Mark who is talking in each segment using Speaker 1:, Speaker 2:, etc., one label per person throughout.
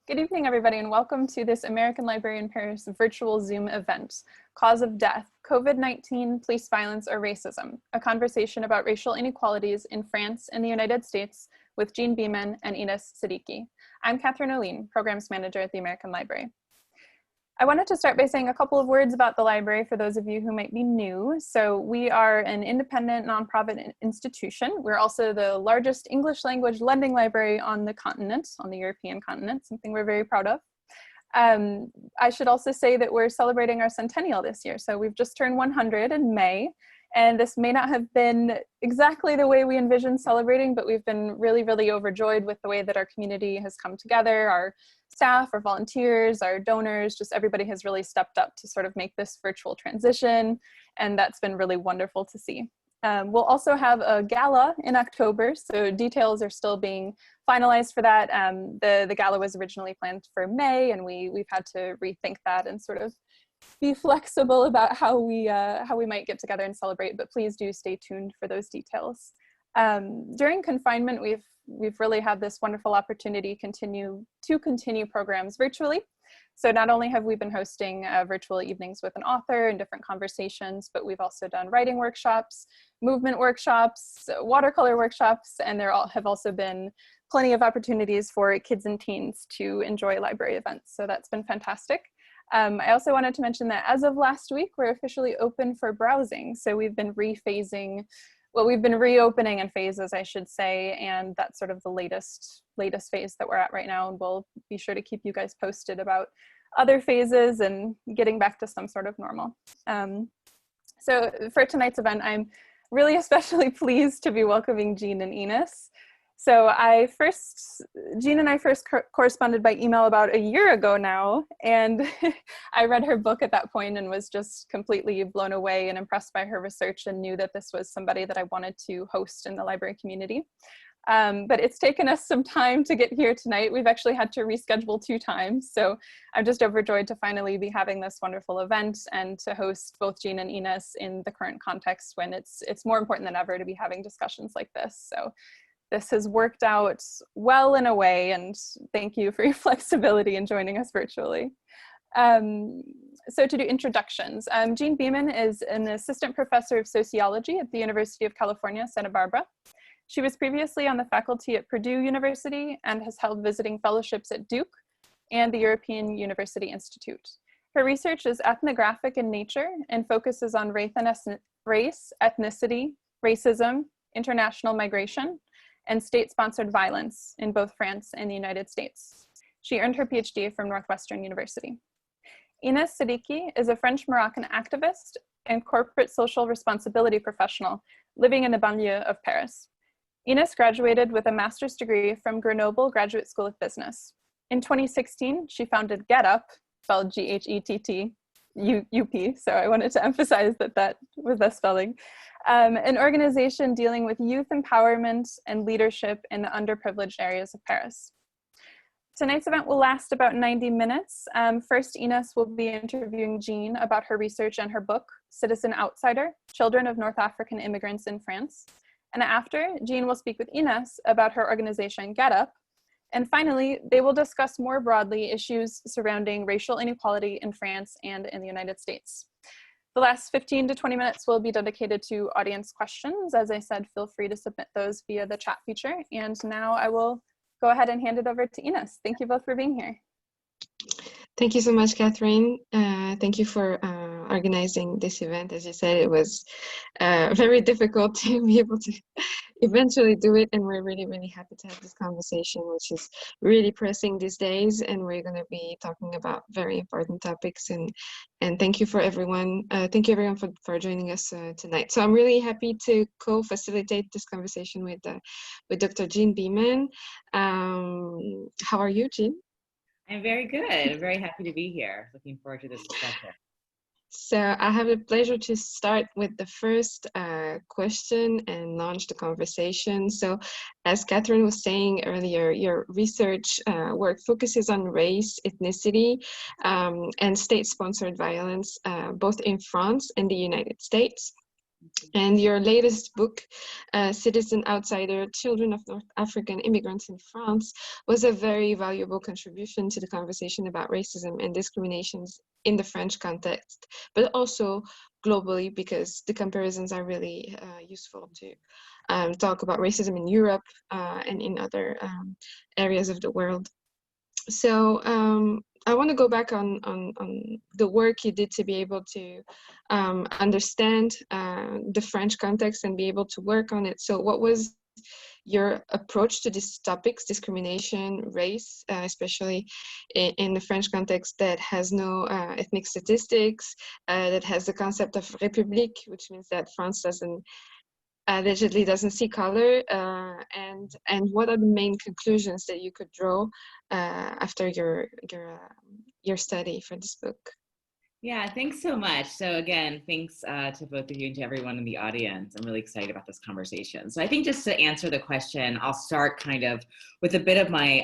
Speaker 1: Good evening, everybody, and welcome to this American Library in Paris virtual Zoom event, Cause of Death, COVID-19, Police Violence, or Racism, a conversation about racial inequalities in France and the United States with Jean Beaman and Inès Seddiki. I'm Catherine O'Lean, Programs Manager at the American Library. I wanted to start by saying a couple of words about the library for those of you who might be new. So we are an independent nonprofit institution. We're also the largest English language lending library on the continent, on the European continent, something we're very proud of. I should also say that we're celebrating our centennial this year. So we've just turned 100 in May, and this may not have been exactly the way we envisioned celebrating, but we've been really, really overjoyed with the way that our community has come together. Our staff, our volunteers, our donors, just everybody has really stepped up to sort of make this virtual transition, and that's been really wonderful to see. We'll also have a gala in October, so details are still being finalized for that. The gala was originally planned for May, and we've had to rethink that and sort of be flexible about how we might get together and celebrate, but please do stay tuned for those details. During confinement, we've really had this wonderful opportunity to continue programs virtually. So not only have we been hosting virtual evenings with an author and different conversations, but we've also done writing workshops, movement workshops, watercolor workshops, and there have also been plenty of opportunities for kids and teens to enjoy library events. So that's been fantastic. I also wanted to mention that as of last week, we're officially open for browsing. So we've been rephasing, well, we've been reopening in phases, I should say, and that's sort of the latest phase that we're at right now. And we'll be sure to keep you guys posted about other phases and getting back to some sort of normal. So for tonight's event, I'm really especially pleased to be welcoming Jean and Inès. So Jean and I first corresponded by email about a year ago now, and I read her book at that point and was just completely blown away and impressed by her research and knew that this was somebody that I wanted to host in the library community. But it's taken us some time to get here tonight. We've actually had to reschedule 2 times, so I'm just overjoyed to finally be having this wonderful event and to host both Jean and Inès in the current context when it's more important than ever to be having discussions like this. So this has worked out well in a way, and thank you for your flexibility in joining us virtually. So to do introductions, Jean Beaman is an assistant professor of sociology at the University of California, Santa Barbara. She was previously on the faculty at Purdue University and has held visiting fellowships at Duke and the European University Institute. Her research is ethnographic in nature and focuses on race, ethnicity, racism, international migration, and state-sponsored violence in both France and the United States. She earned her PhD from Northwestern University. Inès Seddiki is a French-Moroccan activist and corporate social responsibility professional living in the banlieue of Paris. Inès graduated with a master's degree from Grenoble Graduate School of Business. In 2016, she founded GHETT'UP, spelled GHETT'UP, so I wanted to emphasize that was the spelling, an organization dealing with youth empowerment and leadership in the underprivileged areas of Paris. Tonight's event will last about 90 minutes. First, Inès will be interviewing Jean about her research and her book, Citizen Outsider, Children of North African Immigrants in France. And after, Jean will speak with Inès about her organization, GHETT'UP. And finally, they will discuss more broadly issues surrounding racial inequality in France and in the United States. The last 15 to 20 minutes will be dedicated to audience questions. As I said, feel free to submit those via the chat feature. And now I will go ahead and hand it over to Inès. Thank you both for being here.
Speaker 2: Thank you so much, Catherine. Thank you for organizing this event. As you said, it was very difficult to be able to eventually do it, and we're really, really happy to have this conversation, which is really pressing these days, and we're going to be talking about very important topics. And thank you for everyone. Thank you everyone for joining us tonight. So I'm really happy to co-facilitate this conversation with Dr. Jean Beaman. How are you, Jean?
Speaker 3: I'm very good. Very happy to be here. Looking forward to this discussion.
Speaker 2: So I have the pleasure to start with the first question and launch the conversation. So as Catherine was saying earlier, your research work focuses on race, ethnicity, and state-sponsored violence, both in France and the United States. And your latest book, Citizen Outsider, Children of North African Immigrants in France, was a very valuable contribution to the conversation about racism and discriminations in the French context, but also globally, because the comparisons are really useful to talk about racism in Europe and in other areas of the world. So I want to go back on the work you did to be able to understand the French context and be able to work on it. So what was your approach to these topics, discrimination, race, especially in the French context that has no ethnic statistics, that has the concept of république, which means that France doesn't allegedly doesn't see color, and what are the main conclusions that you could draw after your study for this book?
Speaker 3: Yeah, thanks so much. So again, thanks to both of you and to everyone in the audience. I'm really excited about this conversation. So I think just to answer the question, I'll start kind of with a bit of my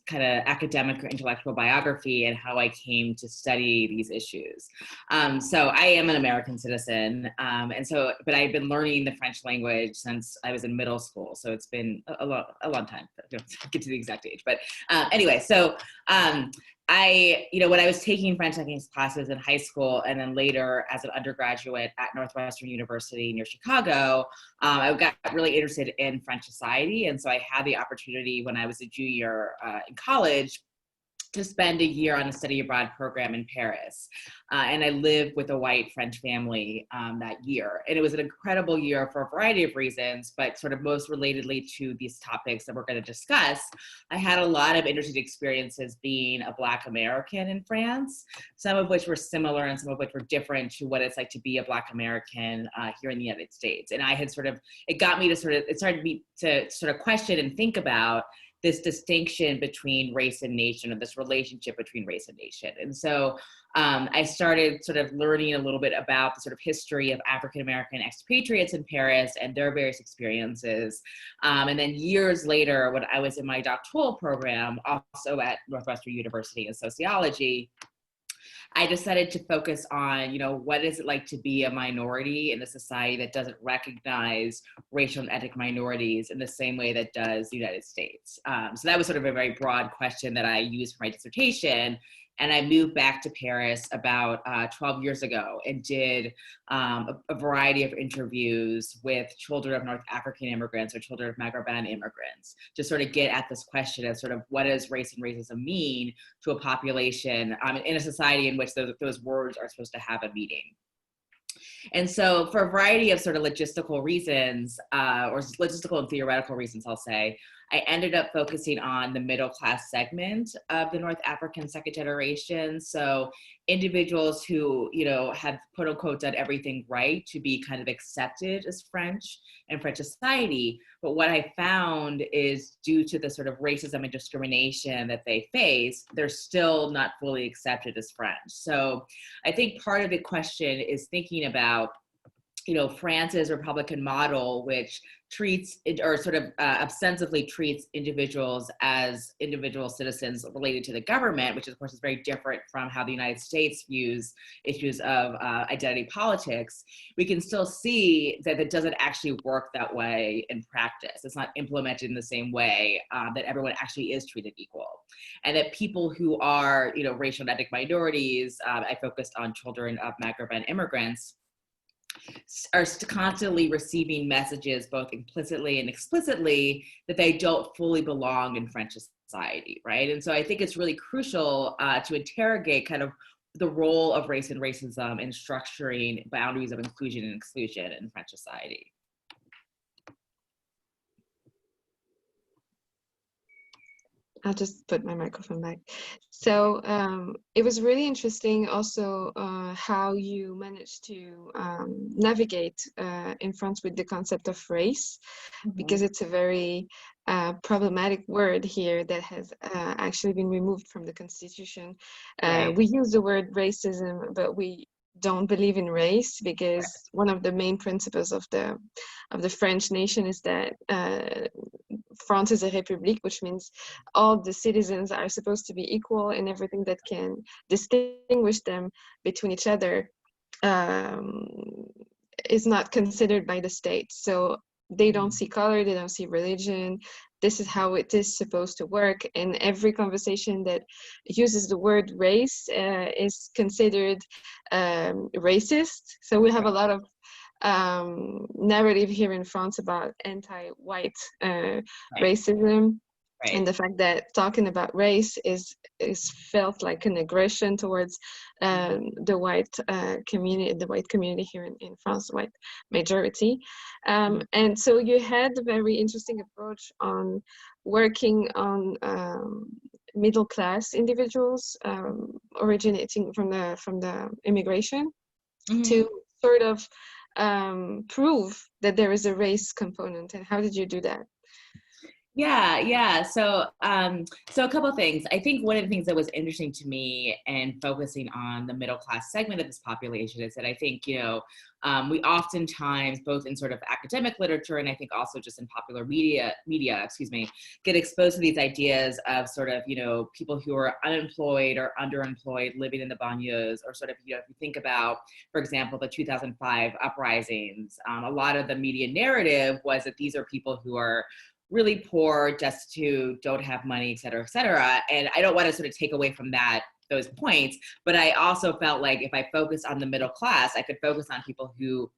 Speaker 3: kind of academic or intellectual biography and how I came to study these issues. So I am an American citizen, but I've been learning the French language since I was in middle school. So it's been a long time. I don't get to the exact age, but anyway, so when I was taking French language classes in high school and then later as an undergraduate at Northwestern University near Chicago, I got really interested in French society. And so I had the opportunity when I was a junior in college to spend a year on a study abroad program in Paris. And I lived with a white French family that year. And it was an incredible year for a variety of reasons, but sort of most relatedly to these topics that we're going to discuss, I had a lot of interesting experiences being a Black American in France, some of which were similar and some of which were different to what it's like to be a Black American here in the United States. And I had it started me to sort of question and think about this distinction between race and nation, or this relationship between race and nation. And so I started sort of learning a little bit about the sort of history of African-American expatriates in Paris and their various experiences. And then years later, when I was in my doctoral program, also at Northwestern University in sociology, I decided to focus on, what is it like to be a minority in a society that doesn't recognize racial and ethnic minorities in the same way that does the United States. So that was sort of a very broad question that I used for my dissertation. And I moved back to Paris about 12 years ago and did a variety of interviews with children of North African immigrants or children of Maghreb immigrants to sort of get at this question of sort of what does race and racism mean to a population in a society in which those words are supposed to have a meaning. And so for a variety of sort of logistical reasons, or logistical and theoretical reasons, I'll say, I ended up focusing on the middle class segment of the North African second generation. So individuals who, have quote unquote done everything right to be kind of accepted as French and French society. But what I found is due to the sort of racism and discrimination that they face, they're still not fully accepted as French. So I think part of the question is thinking about France's Republican model, which treats or sort of ostensibly treats individuals as individual citizens related to the government, which of course is very different from how the United States views issues of identity politics. We can still see that it doesn't actually work that way in practice. It's not implemented in the same way that everyone actually is treated equal. And that people who are, racial and ethnic minorities, I focused on children of Maghreb immigrants, are constantly receiving messages both implicitly and explicitly that they don't fully belong in French society, right? And so I think it's really crucial to interrogate kind of the role of race and racism in structuring boundaries of inclusion and exclusion in French society.
Speaker 2: I'll just put my microphone back. So it was really interesting also how you managed to navigate in France with the concept of race, because it's a very problematic word here that has actually been removed from the Constitution.
Speaker 3: Right.
Speaker 2: We use the word racism, but we don't believe in race, because one of the main principles of the French nation is that France is a république, which means all the citizens are supposed to be equal, and everything that can distinguish them between each other is not considered by the state. So they don't see color, they don't see religion. This is how it is supposed to work. And every conversation that uses the word race is considered racist. So we have a lot of narrative here in France about anti-white racism. Right. And the fact that talking about race is felt like an aggression towards the white community here in France, the white majority. And so you had a very interesting approach on working on middle class individuals originating from the immigration to sort of prove that there is a race component. And how did you do that?
Speaker 3: Yeah. So a couple of things. I think one of the things that was interesting to me and focusing on the middle class segment of this population is that I think, we oftentimes, both in sort of academic literature and I think also just in popular media, get exposed to these ideas of sort of, people who are unemployed or underemployed living in the banlieues, or sort of, if you think about, for example, the 2005 uprisings, a lot of the media narrative was that these are people who are really poor, destitute, don't have money, et cetera, et cetera. And I don't want to sort of take away from those points, but I also felt like if I focused on the middle class, I could focus on people who,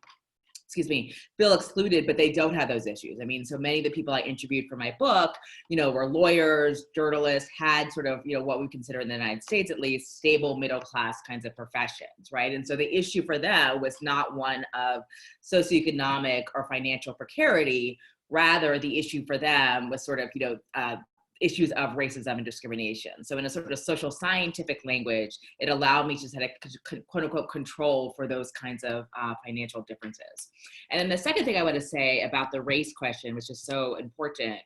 Speaker 3: feel excluded, but they don't have those issues. I mean, so many of the people I interviewed for my book, were lawyers, journalists, had sort of, what we consider in the United States, at least, stable middle class kinds of professions, right? And so the issue for them was not one of socioeconomic or financial precarity. Rather, the issue for them was sort of, issues of racism and discrimination. So in a sort of social scientific language, it allowed me to set a quote unquote control for those kinds of financial differences. And then the second thing I want to say about the race question, which is so important.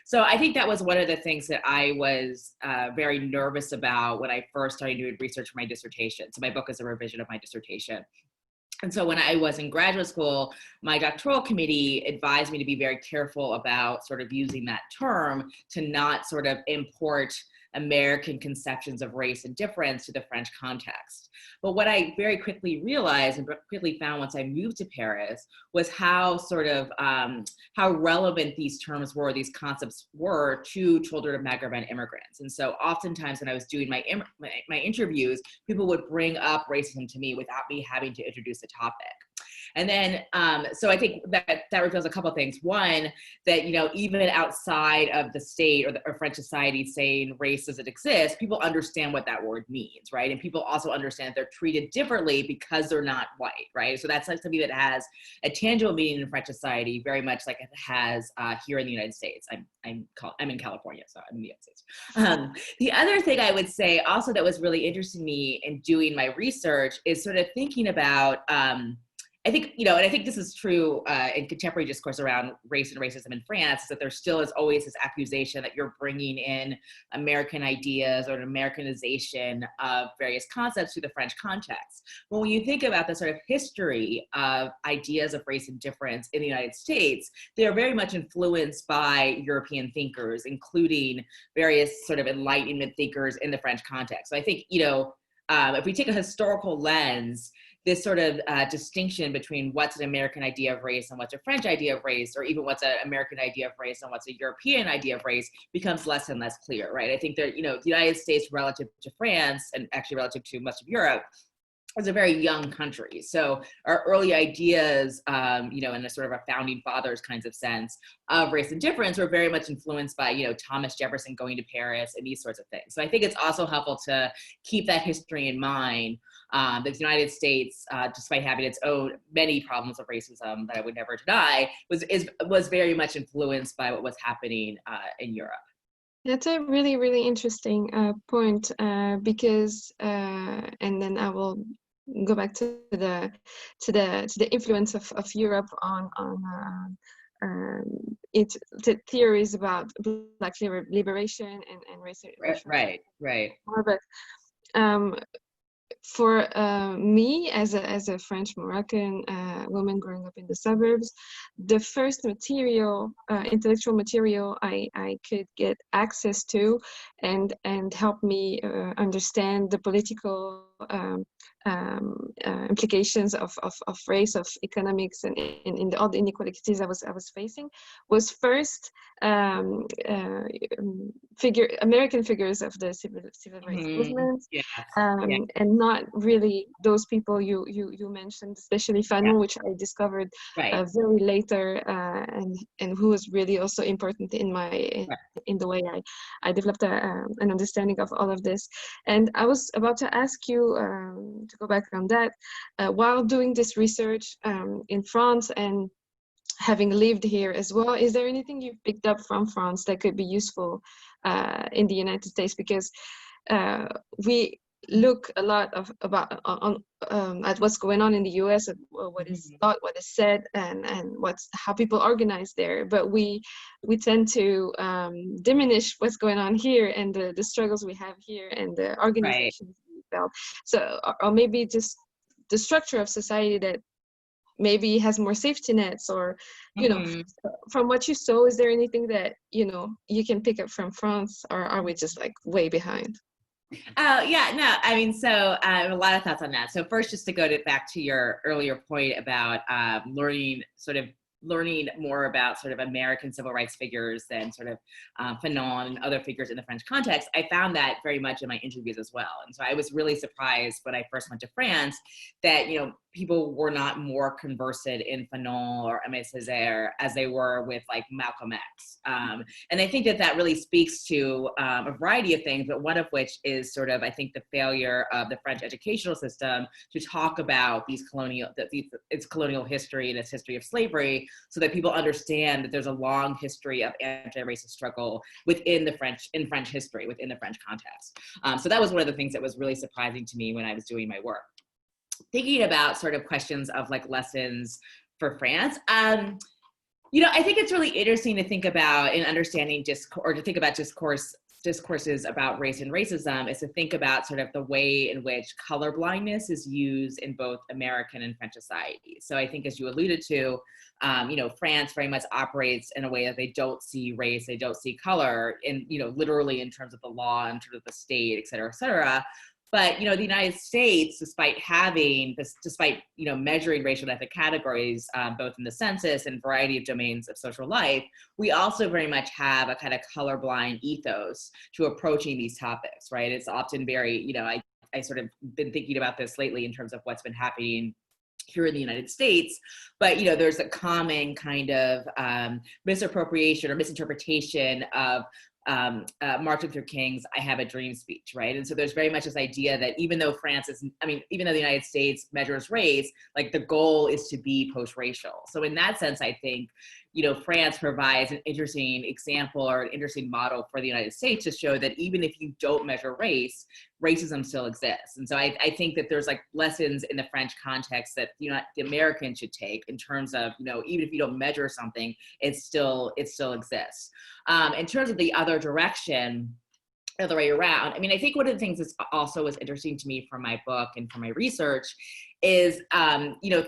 Speaker 3: So I think that was one of the things that I was very nervous about when I first started doing research for my dissertation. So my book is a revision of my dissertation. And so when I was in graduate school, my doctoral committee advised me to be very careful about sort of using that term to not sort of import American conceptions of race and difference to the French context. But what I very quickly realized and quickly found once I moved to Paris was how sort of, how relevant these terms were, these concepts were to children of Maghreb immigrants. And so oftentimes when I was doing my interviews, people would bring up racism to me without me having to introduce the topic. And then, so I think that reveals a couple of things. One, that, even outside of the state or French society saying race doesn't exist, people understand what that word means, right? And people also understand that they're treated differently because they're not white, right? So that's like something that has a tangible meaning in French society, very much like it has here in the United States. I'm in California, so I'm in the United States. The other thing I would say also that was really interesting to me in doing my research is sort of thinking about, I think, and I think this is true in contemporary discourse around race and racism in France, is that there still is always this accusation that you're bringing in American ideas or an Americanization of various concepts to the French context. But when you think about the sort of history of ideas of race and difference in the United States, they are very much influenced by European thinkers, including various sort of Enlightenment thinkers in the French context. So I think, if we take a historical lens, this sort of distinction between what's an American idea of race and what's a French idea of race, or even what's an American idea of race and what's a European idea of race, becomes less and less clear, right? I think that, the United States relative to France, and actually relative to much of Europe, is a very young country. So our early ideas, in a sort of a founding fathers kinds of sense of race and difference were very much influenced by, Thomas Jefferson going to Paris and these sorts of things. So I think it's also helpful to keep that history in mind. That the United States, despite having its own many problems of racism that I would never deny, was very much influenced by what was happening in Europe.
Speaker 2: That's a really, really interesting point because, and then I will go back to the influence of Europe on its theories about Black liberation and race.
Speaker 3: Right.
Speaker 2: But for me, as a French-Moroccan woman growing up in the suburbs, the first intellectual material I could get access to and help me understand the political implications of race, of economics, and in all the inequalities I was facing, was first American figures of the civil rights movement,
Speaker 3: Yes.
Speaker 2: and not really those people you mentioned, especially Fanon, which I discovered very later, and who was really also important in the way I developed an understanding of all of this. And I was about to ask you to go back on that. While doing this research in France and having lived here as well, is there anything you've picked up from France that could be useful in the United States? Because we look a lot at what's going on in the US, what is thought, what is said, and how people organize there, but we tend to diminish what's going on here and the struggles we have here and the organizations we build. So, or maybe just the structure of society that maybe has more safety nets, or you know, from what you saw, is there anything that you can pick up from France, or are we just like way behind?
Speaker 3: Yeah, no, I mean, so I have a lot of thoughts on that. So first, just to go back to your earlier point about learning more about sort of American civil rights figures than sort of Fanon and other figures in the French context, I found that very much in my interviews as well. And so I was really surprised when I first went to France that, people were not more conversant in Fanon or Aimé Césaire as they were with like Malcolm X. And I think that really speaks to a variety of things, but one of which is sort of, I think, the failure of the French educational system to talk about its colonial history and its history of slavery, so that people understand that there's a long history of anti-racist struggle within French history, within the French context. So that was one of the things that was really surprising to me when I was doing my work. Thinking about sort of questions of like lessons for France, I think it's really interesting to think about in understanding discourses about race and racism is to think about sort of the way in which colorblindness is used in both American and French society. So I think, as you alluded to, France very much operates in a way that they don't see race, they don't see color, in literally in terms of the law, in terms of the state, et cetera, et cetera. But, the United States, despite measuring racial and ethnic categories, both in the census and a variety of domains of social life, we also very much have a kind of colorblind ethos to approaching these topics, right? It's often very, I sort of been thinking about this lately in terms of what's been happening here in the United States, but there's a common kind of misappropriation or misinterpretation of Martin Luther King's "I Have a Dream" speech, right? And so there's very much this idea that even though the United States measures race, like the goal is to be post-racial. So in that sense, I think, France provides an interesting example or an interesting model for the United States to show that even if you don't measure race, racism still exists. And so I think that there's like lessons in the French context that, the Americans should take in terms of, even if you don't measure something, it still exists. In terms of the other direction, the other way around, I think one of the things that also was interesting to me from my book and from my research is,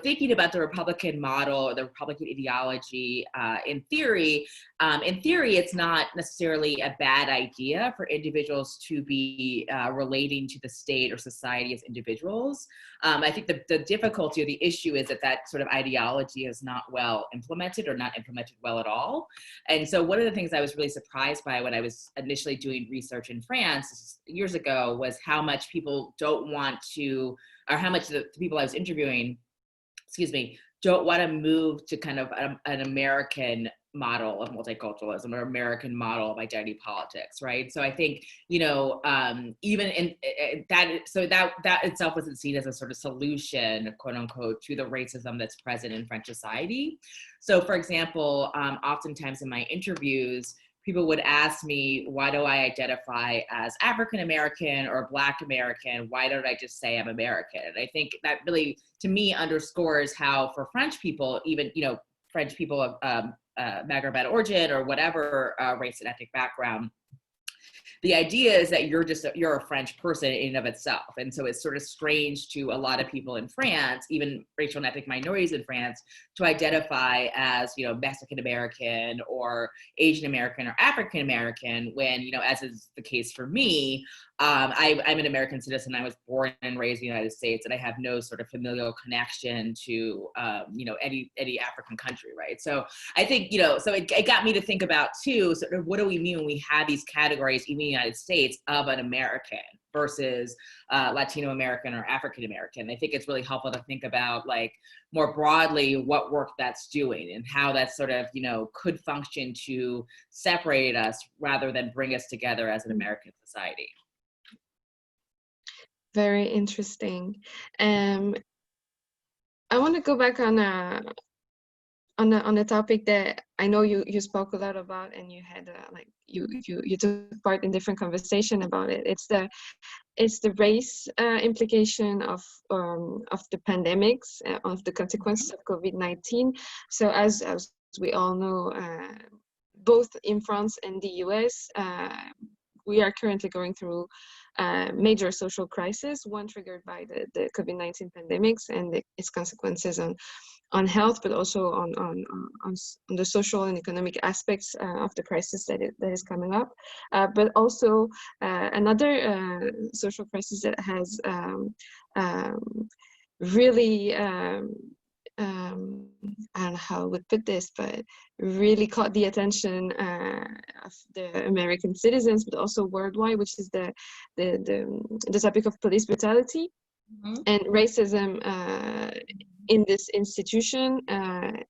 Speaker 3: thinking about the Republican model, the Republican ideology. In theory, it's not necessarily a bad idea for individuals to be relating to the state or society as individuals. I think the difficulty or the issue is that sort of ideology is not well implemented, or not implemented well at all. And so one of the things I was really surprised by when I was initially doing research in France years ago was how much people don't want to, or how much the people I was interviewing, don't want to move to kind of an American model of multiculturalism or American model of identity politics, right? So I think, even in that, so that itself wasn't seen as a sort of solution, quote unquote, to the racism that's present in French society. So for example, oftentimes in my interviews, people would ask me, why do I identify as African American or Black American? Why don't I just say I'm American? And I think that really, to me, underscores how for French people, even, French people of Maghreb origin or whatever race and ethnic background, the idea is that you're a French person in and of itself. And so it's sort of strange to a lot of people in France, even racial and ethnic minorities in France, to identify as, Mexican American or Asian American or African American when, as is the case for me, I'm an American citizen. I was born and raised in the United States, and I have no sort of familial connection to, any African country, right? So I think, so it got me to think about too, sort of what do we mean when we have these categories, even in the United States, of an American versus Latino American or African American. I think it's really helpful to think about, like, more broadly what work that's doing and how that sort of, could function to separate us rather than bring us together as an American society.
Speaker 2: Very interesting. I want to go back on a topic that I know you spoke a lot about, and you had you took part in different conversation about it. It's the race implication of the pandemics, of the consequences of COVID-19. So as we all know, both in France and the US, we are currently going through major social crisis, one triggered by the COVID-19 pandemics and its consequences on health, but also on the social and economic aspects of the crisis that is coming up. But also another social crisis that has really I don't know how I would put this, but really caught the attention of the American citizens, but also worldwide, which is the topic of police brutality and racism in this institution, and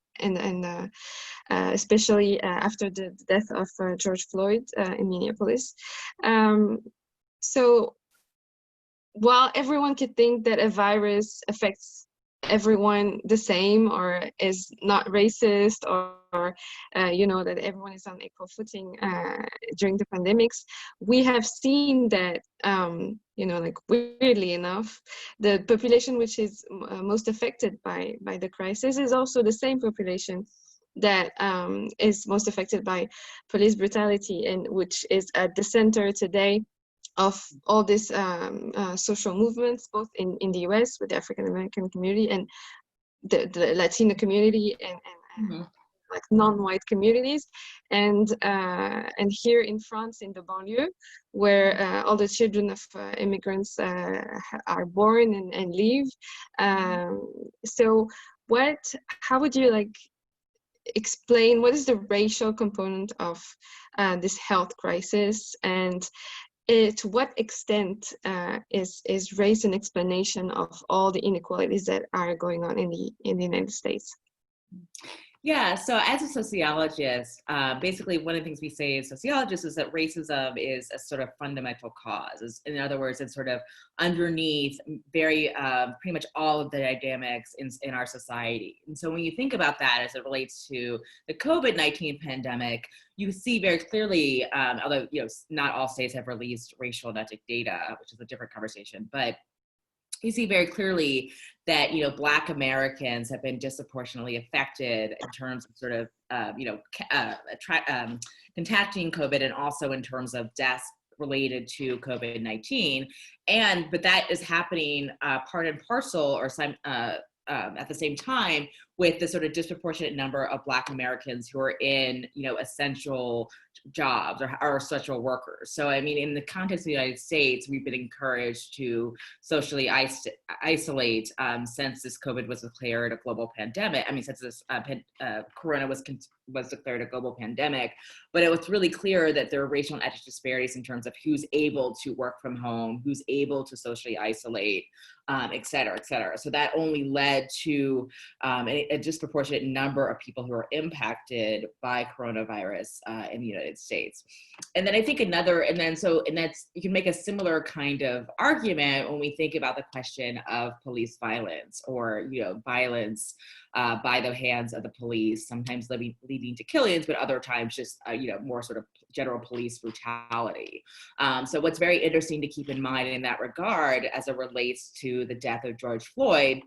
Speaker 2: especially after the death of George Floyd in Minneapolis. So while everyone could think that a virus affects everyone the same or is not racist, or that everyone is on equal footing during the pandemics, we have seen that weirdly enough, the population which is most affected by the crisis is also the same population that is most affected by police brutality, and which is at the center today of all these social movements, both in the US with the African American community and the Latino community and like non-white communities, and here in France in the banlieue, where all the children of immigrants are born and live. So how would you explain what is the racial component of this health crisis, and to what extent is race an explanation of all the inequalities that are going on in the United States?
Speaker 3: Yeah, so as a sociologist, basically one of the things we say as sociologists is that racism is a sort of fundamental cause. In other words, it's sort of underneath very pretty much all of the dynamics in our society. And so when you think about that as it relates to the COVID-19 pandemic, you see very clearly, although not all states have released racial and ethnic data, which is a different conversation, but you see very clearly that Black Americans have been disproportionately affected in terms of sort of contacting COVID, and also in terms of deaths related to COVID-19. But that is happening part and parcel, or at the same time, with the sort of disproportionate number of Black Americans who are in essential jobs or essential workers. So I mean, in the context of the United States, we've been encouraged to socially isolate since this COVID was declared a global pandemic. I mean, since this corona was declared a global pandemic. But it was really clear that there are racial and ethnic disparities in terms of who's able to work from home, who's able to socially isolate, et cetera, et cetera. So that only led to a disproportionate number of people who are impacted by coronavirus in the United States. And then I think you can make a similar kind of argument when we think about the question of police violence, or violence by the hands of the police, sometimes leading to killings, but other times just more sort of general police brutality. So what's very interesting to keep in mind in that regard, as it relates to the death of George Floyd,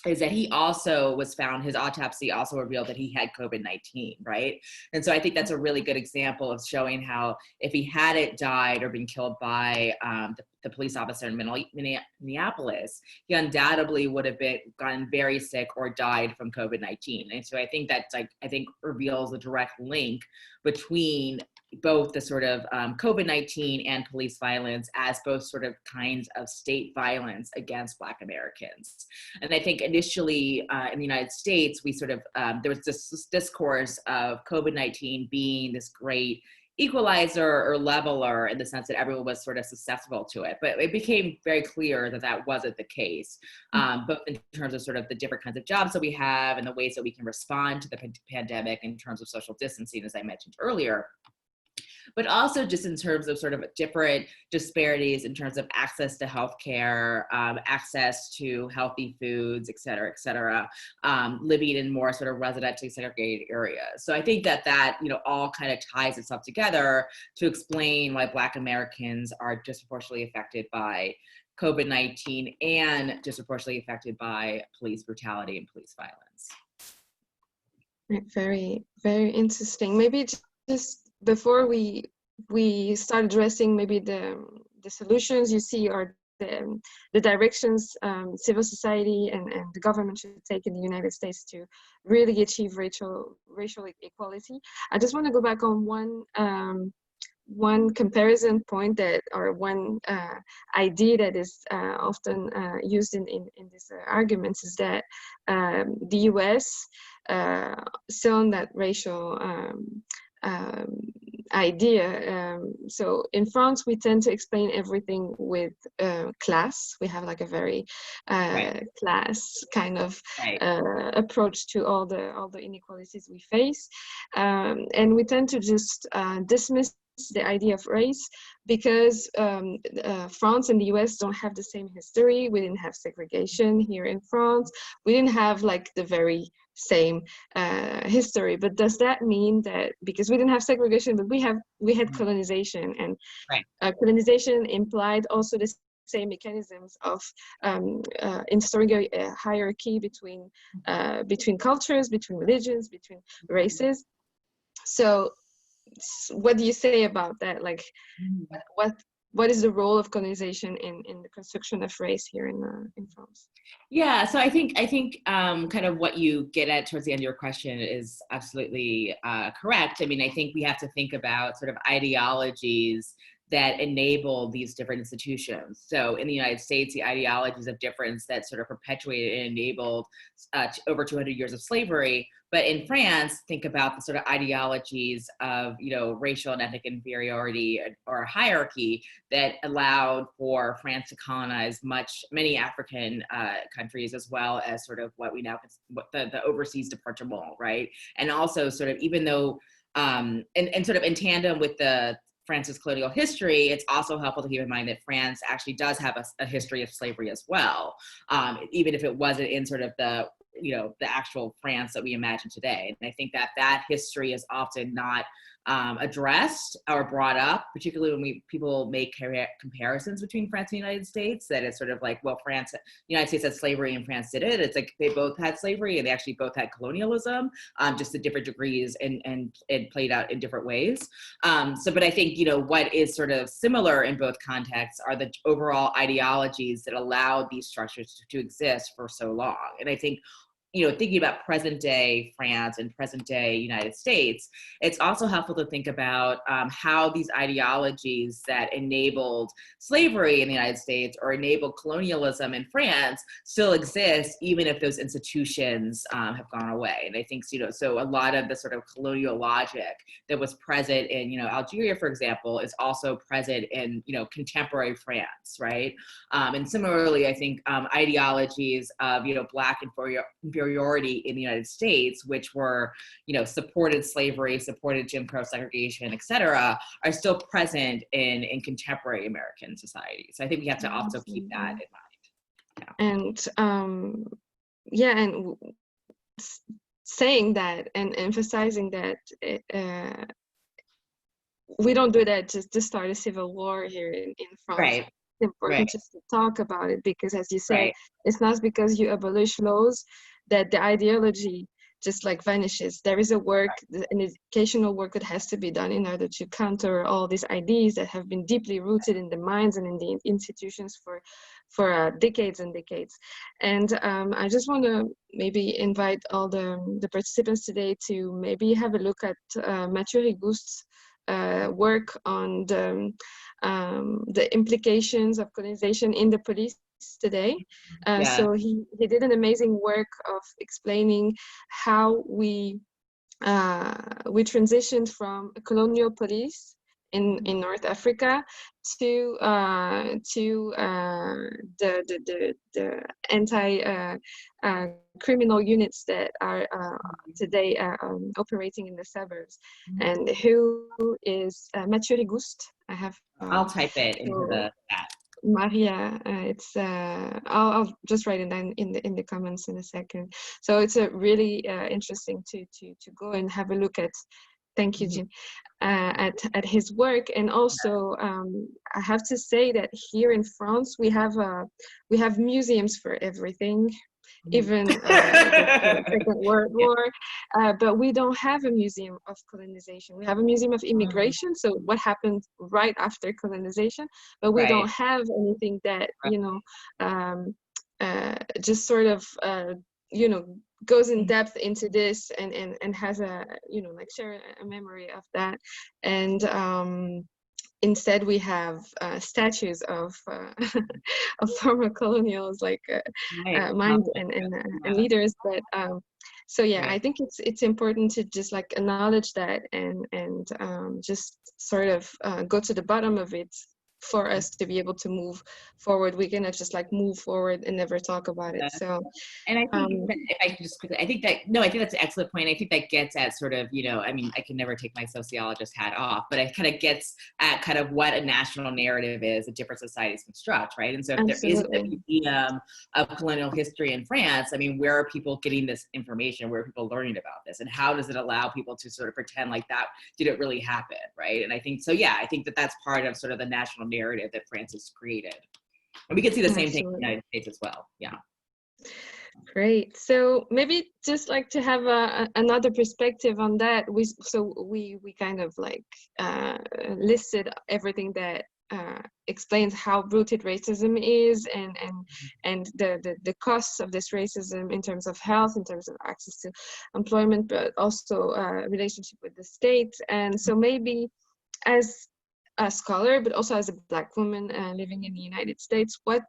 Speaker 3: is that he also was found, his autopsy also revealed that he had COVID-19, right? And so I think that's a really good example of showing how if he hadn't died or been killed by the police officer in Minneapolis, he undoubtedly would have gotten very sick or died from COVID-19. And so I think that's reveals a direct link between both the sort of COVID-19 and police violence as both sort of kinds of state violence against Black Americans. And I think initially in the United States, we sort of, there was this discourse of COVID-19 being this great equalizer or leveler in the sense that everyone was sort of susceptible to it. But it became very clear that that wasn't the case, both in terms of sort of the different kinds of jobs that we have and the ways that we can respond to the pandemic in terms of social distancing, as I mentioned earlier, but also just in terms of sort of different disparities in terms of access to healthcare, access to healthy foods, et cetera, living in more sort of residentially segregated areas. So I think that all kind of ties itself together to explain why Black Americans are disproportionately affected by COVID-19 and disproportionately affected by police brutality and police violence.
Speaker 2: Very, very interesting. Maybe just before we start addressing maybe the solutions you see or the directions civil society and the government should take in the United States to really achieve racial equality, I just want to go back on one comparison point or one idea that is often used in these arguments is that the US still on that racial idea. So in France, we tend to explain everything with class. We have like a very class kind of approach to all the inequalities we face, and we tend to just dismiss the idea of race because France and the US don't have the same history. We didn't have segregation here in France. We didn't have like the very same history. But does that mean that because we didn't have segregation, but we had colonization, and colonization implied also the same mechanisms of installing a hierarchy between cultures, between religions, between races. So what do you say about that? Like, what is the role of colonization in the construction of race here in France?
Speaker 3: Yeah, so I think kind of what you get at towards the end of your question is absolutely correct. I mean, I think we have to think about sort of ideologies that enable these different institutions. So in the United States, the ideologies of difference that sort of perpetuated and enabled over 200 years of slavery. But in France, think about the sort of ideologies of, racial and ethnic inferiority or hierarchy that allowed for France to colonize many African countries, as well as sort of what we now the overseas departement, right? And also sort of, even though, and sort of in tandem with France's colonial history, it's also helpful to keep in mind that France actually does have a history of slavery as well, even if it wasn't in sort of the actual France that we imagine today. And I think that history is often not addressed or brought up, particularly when people make comparisons between France and the United States, that it's sort of like, well, the United States had slavery and France did it. It's like they both had slavery and they actually both had colonialism, just at different degrees and it played out in different ways. But I think, what is sort of similar in both contexts are the overall ideologies that allowed these structures to exist for so long. And I think, thinking about present day France and present day United States, it's also helpful to think about how these ideologies that enabled slavery in the United States or enabled colonialism in France still exist, even if those institutions have gone away. And I think, so a lot of the sort of colonial logic that was present in, Algeria, for example, is also present in, contemporary France, right? And similarly, I think ideologies of, Black inferiority in the United States, which were, supported slavery, supported Jim Crow segregation, et cetera, are still present in contemporary American society. So I think we have to also keep that in mind.
Speaker 2: Yeah. And saying that and emphasizing that we don't do that just to start a civil war here in France.
Speaker 3: Right.
Speaker 2: important
Speaker 3: Right.
Speaker 2: just to talk about it, because as you said,
Speaker 3: Right.
Speaker 2: it's not because you abolish laws that the ideology just like vanishes. There is a work, an educational work that has to be done in order to counter all these ideas that have been deeply rooted in the minds and in the institutions for decades and decades. And I just want to maybe invite all the participants today to maybe have a look at Mathieu Rigoust's work on the implications of colonization in the police today.
Speaker 3: Yeah.
Speaker 2: So he did an amazing work of explaining how we transitioned from a colonial police in North Africa to the anti criminal units that are today operating in the suburbs. And who is Mathieu Rigouste? I have.
Speaker 3: I'll type it into the chat.
Speaker 2: Maria, I'll just write it down in the comments in a second. So it's a really interesting to go and have a look at. Thank you, Jean. At his work, and also I have to say that here in France we have museums for everything, even the Second World War, but we don't have a museum of colonization. We have a museum of immigration, so what happened right after colonization, but we don't have anything that, you know, just sort of, you know, goes in depth into this and has a, you know, like share a memory of that. And instead we have statues of of former colonials, like minds and leaders. But so yeah, I think it's important to just like acknowledge that and just sort of go to the bottom of it for us to be able to move forward. We cannot just like move forward and never talk about it. So,
Speaker 3: and I think if I can just quickly, I think that's an excellent point. I think that gets at sort of, you know, I mean, I can never take my sociologist hat off, but it kind of gets at kind of what a national narrative is that different societies construct, right? And so if there is a museum of colonial history in France, I mean, where are people getting this information? Where are people learning about this? And how does it allow people to sort of pretend like that didn't really happen, right? And I think, so yeah, I think that that's part of sort of the national narrative that France has created. And we can see the same thing in the United States as well. Yeah.
Speaker 2: Great. So maybe just like to have another perspective on that. We kind of like listed everything that explains how rooted racism is and the costs of this racism in terms of health, in terms of access to employment, but also relationship with the state. And so maybe as a scholar, but also as a Black woman living in the United States, what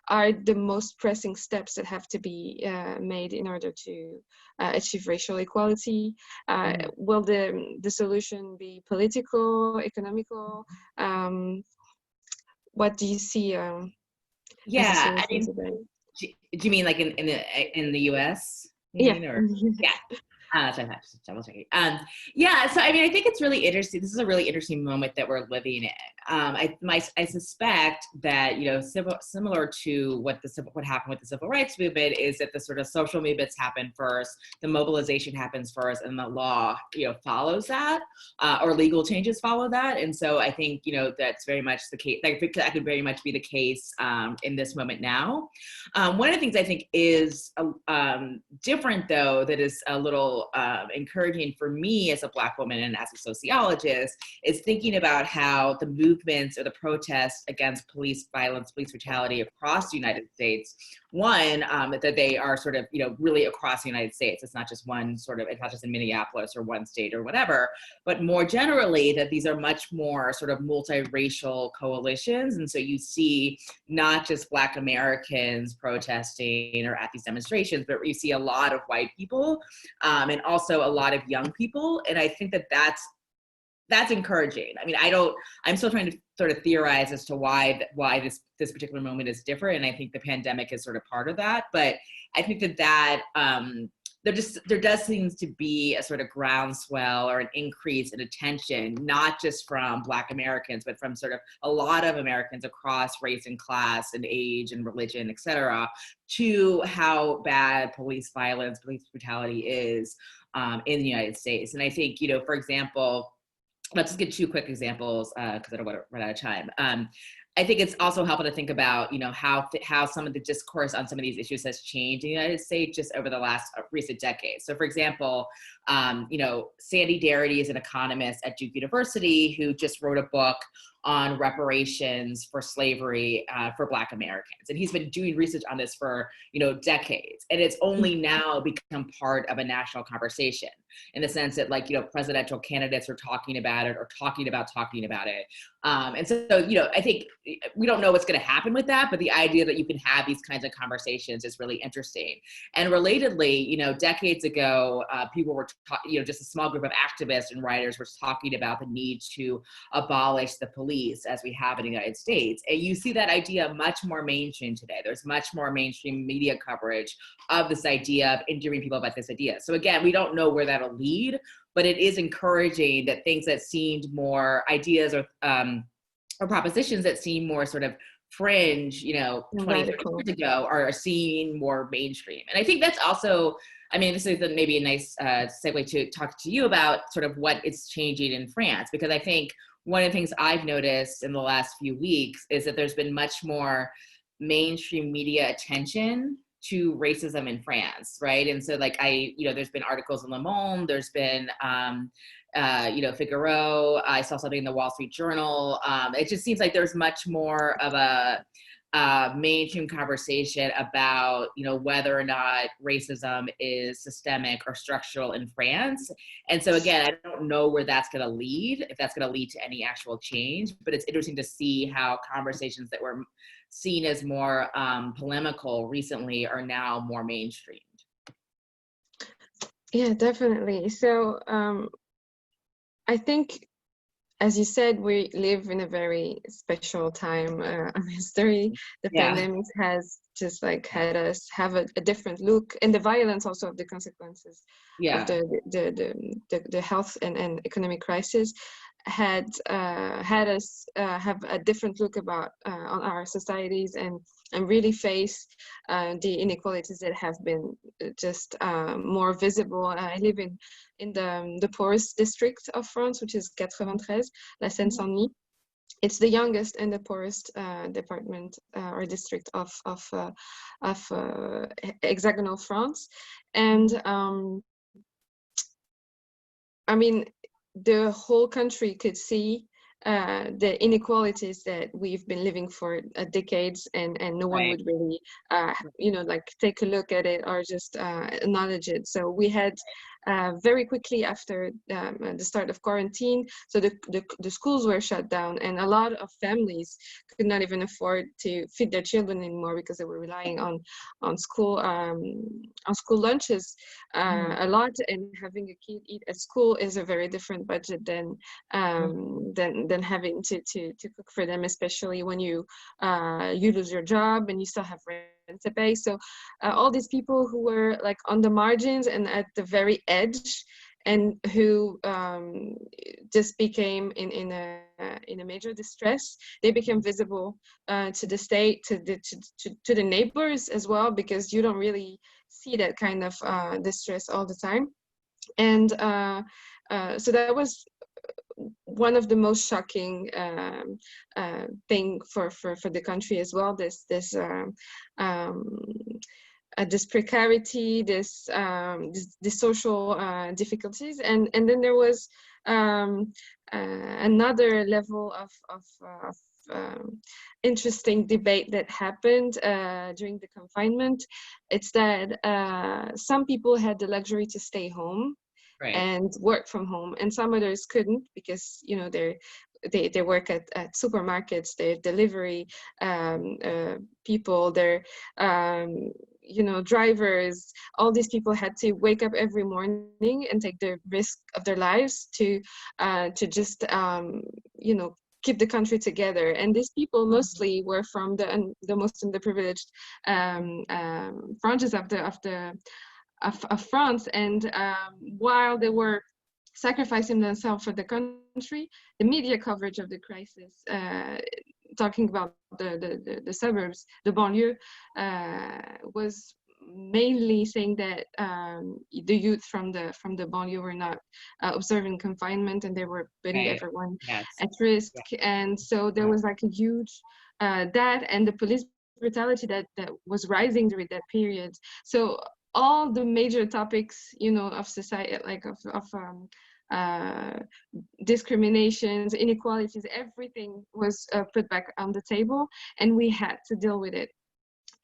Speaker 2: are the most pressing steps that have to be made in order to achieve racial equality? Will the solution be political, economical? What do you see?
Speaker 3: Yeah, I mean, do you mean like in the U.S.?
Speaker 2: Yeah.
Speaker 3: Yeah. Yeah, so I mean, I think it's really interesting. This is a really interesting moment that we're living in. I suspect that, you know, similar to what happened with the civil rights movement, is that the sort of social movements happen first, the mobilization happens first, and the law, you know, follows that, or legal changes follow that. And so I think, you know, that's very much the case. Like, that could very much be the case in this moment now. One of the things I think is different, though, that is a little encouraging for me as a Black woman and as a sociologist, is thinking about how the movements or the protests against police violence, police brutality across the United States, one, that they are sort of, you know, really across the United States. It's not just one sort of, it's not just in Minneapolis or one state or whatever, but more generally that these are much more sort of multiracial coalitions. And so you see not just Black Americans protesting or at these demonstrations, but you see a lot of white people, and also a lot of young people. And I think that that's encouraging. I mean, I'm still trying to sort of theorize as to why this particular moment is different. And I think the pandemic is sort of part of that. But I think that there does seems to be a sort of groundswell or an increase in attention, not just from Black Americans, but from sort of a lot of Americans across race and class and age and religion, et cetera, to how bad police violence, police brutality is in the United States. And I think, you know, for example, let's just get two quick examples because I don't want to run out of time. I think it's also helpful to think about, how some of the discourse on some of these issues has changed in the United States just over the last recent decades. So, for example, Sandy Darity is an economist at Duke University who just wrote a book on reparations for slavery for Black Americans, and he's been doing research on this for decades, and it's only now become part of a national conversation in the sense that presidential candidates are talking about it or talking about it. And so, I think we don't know what's going to happen with that, but the idea that you can have these kinds of conversations is really interesting. And relatedly, decades ago, people were, just a small group of activists and writers were talking about the need to abolish the police as we have in the United States. And you see that idea much more mainstream today. There's much more mainstream media coverage of this idea of interviewing people about this idea. So again, we don't know where that'll lead, but it is encouraging that things that seemed more ideas or propositions that seem more sort of fringe, 20, 30 years ago are seen more mainstream. And I think that's also, this is maybe a nice segue to talk to you about sort of what is changing in France, because I think one of the things I've noticed in the last few weeks is that there's been much more mainstream media attention to racism in France, right? And so there's been articles in Le Monde, there's been, Figaro, I saw something in the Wall Street Journal. It just seems like there's much more of a mainstream conversation about, whether or not racism is systemic or structural in France. And so again, I don't know where that's going to lead, if that's going to lead to any actual change, but it's interesting to see how conversations that were seen as more polemical recently are now more mainstreamed.
Speaker 2: Yeah, definitely. So I think, as you said, we live in a very special time of history. The pandemic has just had us have a different look, and the violence also of the consequences of the health and economic crisis had us have a different look about on our societies and really face the inequalities that have been just more visible. I live in the poorest district of France, which is 93, La Seine-Saint-Denis. It's the youngest and the poorest department or district of hexagonal France, and the whole country could see the inequalities that we've been living for decades, and no one would really take a look at it or just acknowledge it. So we had very quickly after the start of quarantine, so the schools were shut down, and a lot of families could not even afford to feed their children anymore because they were relying on school lunches a lot, and having a kid eat at school is a very different budget than having to cook for them, especially when you lose your job and you still have rent to pay. So all these people who were on the margins and at the very edge, and who just became in a major distress, they became visible to the state, to the neighbors as well, because you don't really see that kind of distress all the time. And so that was one of the most shocking thing for the country as well. This precarity, this social difficulties, and then there was another level of interesting debate that happened during the confinement. It's that some people had the luxury to stay home and work from home, and some others couldn't because they work at supermarkets, they're delivery people, they're drivers. All these people had to wake up every morning and take the risk of their lives to just keep the country together. And these people mostly were from the most underprivileged branches of France, and while they were sacrificing themselves for the country, the media coverage of the crisis, talking about the suburbs, the banlieue, was mainly saying that the youth from the banlieue were not observing confinement, and they were putting
Speaker 3: Right.
Speaker 2: everyone
Speaker 3: Yes.
Speaker 2: at risk.
Speaker 3: Yeah.
Speaker 2: And so there was like a huge that, and the police brutality that was rising during that period. So all the major topics, you know, of society, like of discriminations, inequalities, everything was put back on the table, and we had to deal with it.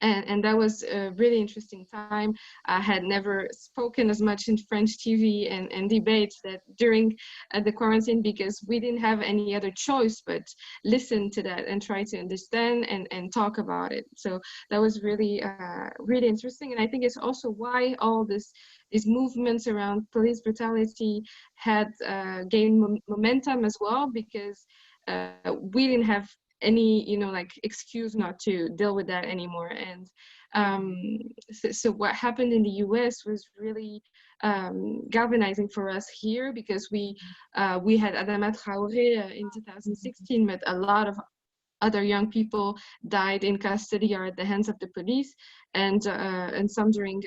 Speaker 2: And that was a really interesting time. I had never spoken as much in French TV and debates that during the quarantine, because we didn't have any other choice but listen to that and try to understand and talk about it. So that was really, really interesting. And I think it's also why all these movements around police brutality had gained momentum as well, because we didn't have any, you know, like excuse not to deal with that anymore. And so what happened in the US was really galvanizing for us here, because we had Adama Traoré in 2016, but a lot of other young people died in custody or at the hands of the police, and some during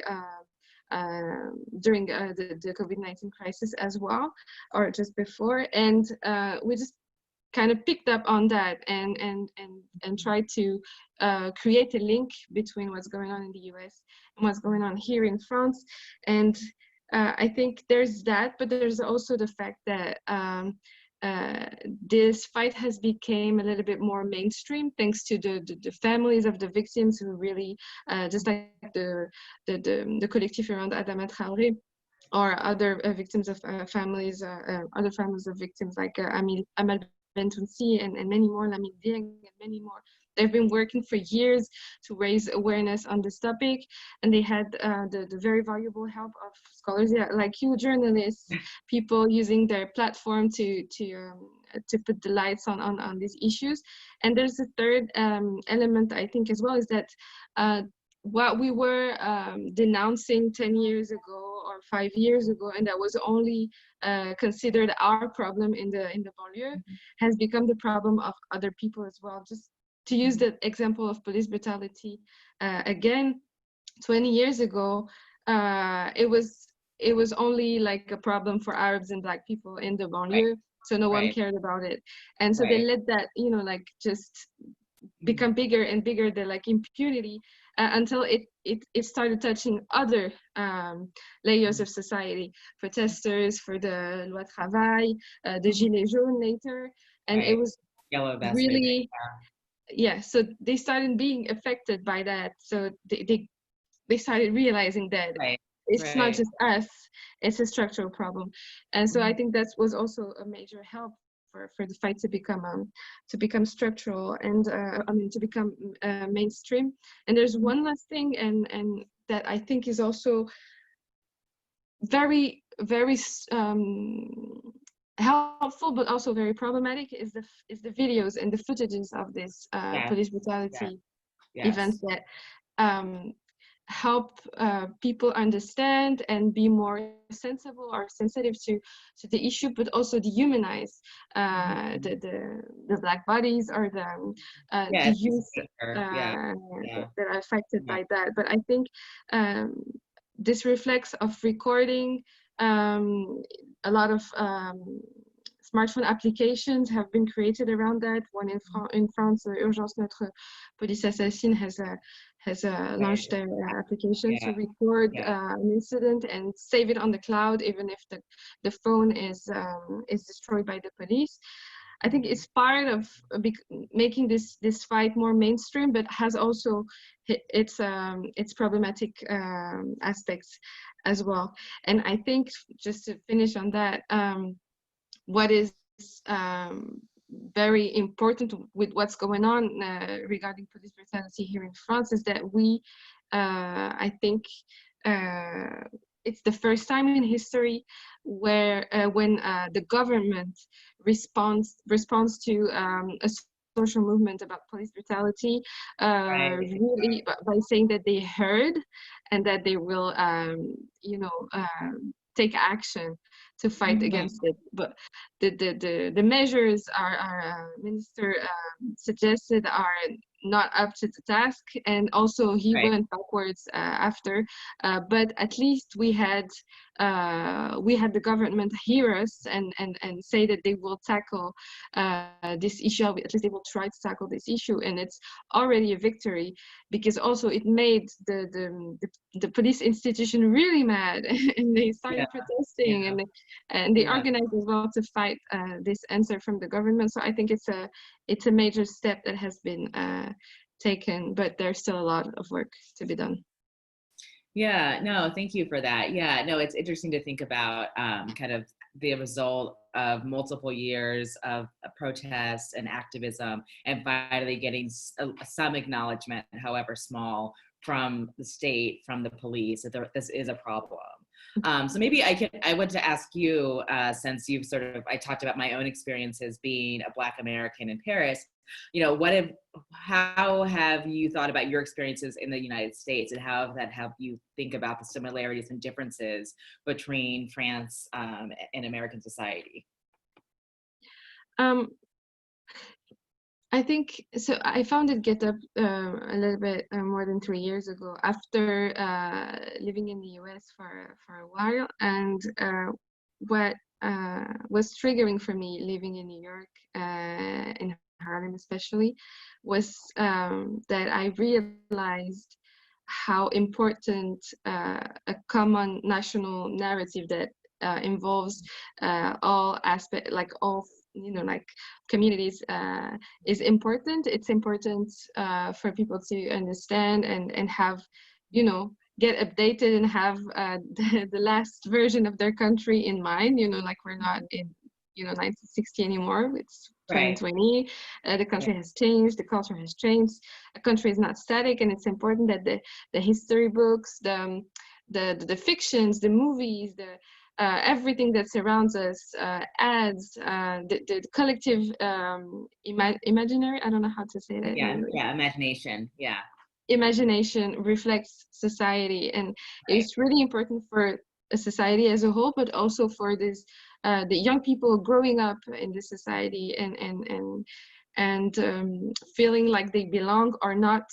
Speaker 2: the COVID-19 crisis as well, or just before. And we just kind of picked up on that and tried to create a link between what's going on in the US and what's going on here in France. And I think there's that, but there's also the fact that this fight has become a little bit more mainstream thanks to the families of the victims, who really, just like the collectif around Adama Traoré, or other victims of families, other families of victims like Amal Bentounsi and many more, Lamine Dieng and many more. They've been working for years to raise awareness on this topic, and they had the very valuable help of scholars like you, journalists, people using their platform to put the lights on these issues. And there's a third element, I think, as well, is that what we were denouncing 10 years ago or 5 years ago, and that was only considered our problem in the banlieue, has become the problem of other people as well. Just to use the example of police brutality again, 20 years ago, it was only like a problem for Arabs and Black people in the banlieue, right. So no one cared about it. And so they let that, you know, like just become bigger and bigger, the like impunity, until it started touching other layers of society, protesters for the loi travail, the gilets jaunes later, and it was
Speaker 3: yellow vest
Speaker 2: really, so they started being affected by that. So they started realizing that it's not just us, it's a structural problem. And so I think that was also a major help for the fight to become structural and to become mainstream. And there's one last thing, and that I think is also very, very helpful, but also very problematic, is the videos and the footages of this police brutality events that help people understand and be more sensible or sensitive to the issue, but also dehumanize the Black bodies or the youth that are affected by that. But I think this reflex of recording, a lot of smartphone applications have been created around that. One in France, Urgence Notre Police Assassine has launched their application to record an incident and save it on the cloud, even if the phone is destroyed by the police. I think it's part of making this fight more mainstream, but has also its problematic aspects as well. And I think, just to finish on that, what is very important with what's going on regarding police brutality here in France is that we, I think, it's the first time in history where when the government responds to a social movement about police brutality, really by saying that they heard and that they will, take action to fight against it. But the measures our minister suggested are not up to the task, and also he
Speaker 3: Right.
Speaker 2: went backwards after. But at least we had the government hear us and say that they will tackle this issue. At least they will try to tackle this issue, and it's already a victory, because also it made the police institution really mad, and they started protesting, and they organized as well to fight this answer from the government. So I think it's a major step that has been taken, but there's still a lot of work to be done.
Speaker 3: Yeah, no, thank you for that. Yeah, no, it's interesting to think about kind of the result of multiple years of protests and activism, and finally getting some acknowledgement, however small, from the state, from the police, that this is a problem. So maybe I want to ask you, since you've I talked about my own experiences being a Black American in Paris, how have you thought about your experiences in the United States, and how have that helped you think about the similarities and differences between France and American society?
Speaker 2: I think so. I founded GHETT'UP a little bit more than 3 years ago, after living in the US for a while, and what was triggering for me living in New York, in Harlem especially, was that I realized how important a common national narrative that involves all aspects, like all, like communities, is important. It's important for people to understand and have, get updated and have the last version of their country in mind. Like we're not in 1960 anymore. It's 2020. The country has changed. The culture has changed. A country is not static, and it's important that the history books, the fictions, the movies, everything that surrounds us adds the collective imaginary. I don't know how to say that.
Speaker 3: Imagination.
Speaker 2: Imagination reflects society, and it's really important for a society as a whole, but also for this the young people growing up in this society and feeling like they belong or not,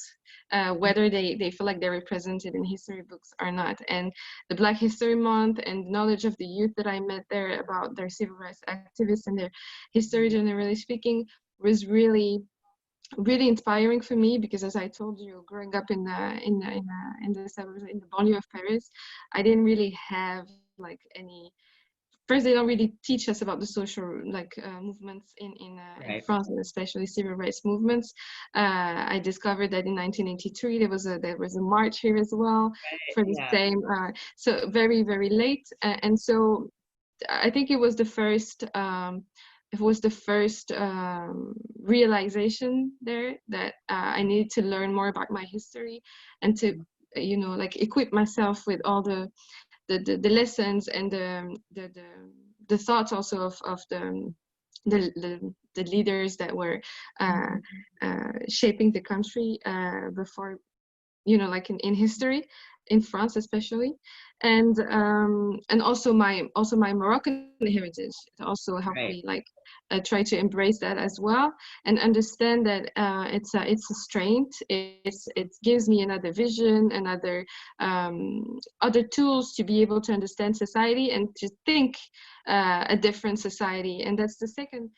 Speaker 2: whether they feel like they're represented in history books or not. And the Black History Month and knowledge of the youth that I met there about their civil rights activists and their history, generally speaking, was really inspiring for me, because as I told you, growing up in the suburbs, in the banlieue of Paris, I didn't really have like any. First, they don't really teach us about the social movements in France, and especially civil rights movements. I discovered that in 1983 there was a march here as well for the same. So very, very late, and so I think it was the first. Realization there that I needed to learn more about my history, and to equip myself with all the lessons and the thoughts also of the leaders that were shaping the country before, in history, in France especially, and also my Moroccan heritage. It also helped me try to embrace that as well, and understand that it's a strength. It gives me another vision, another other tools to be able to understand society and to think a different society. And that's the second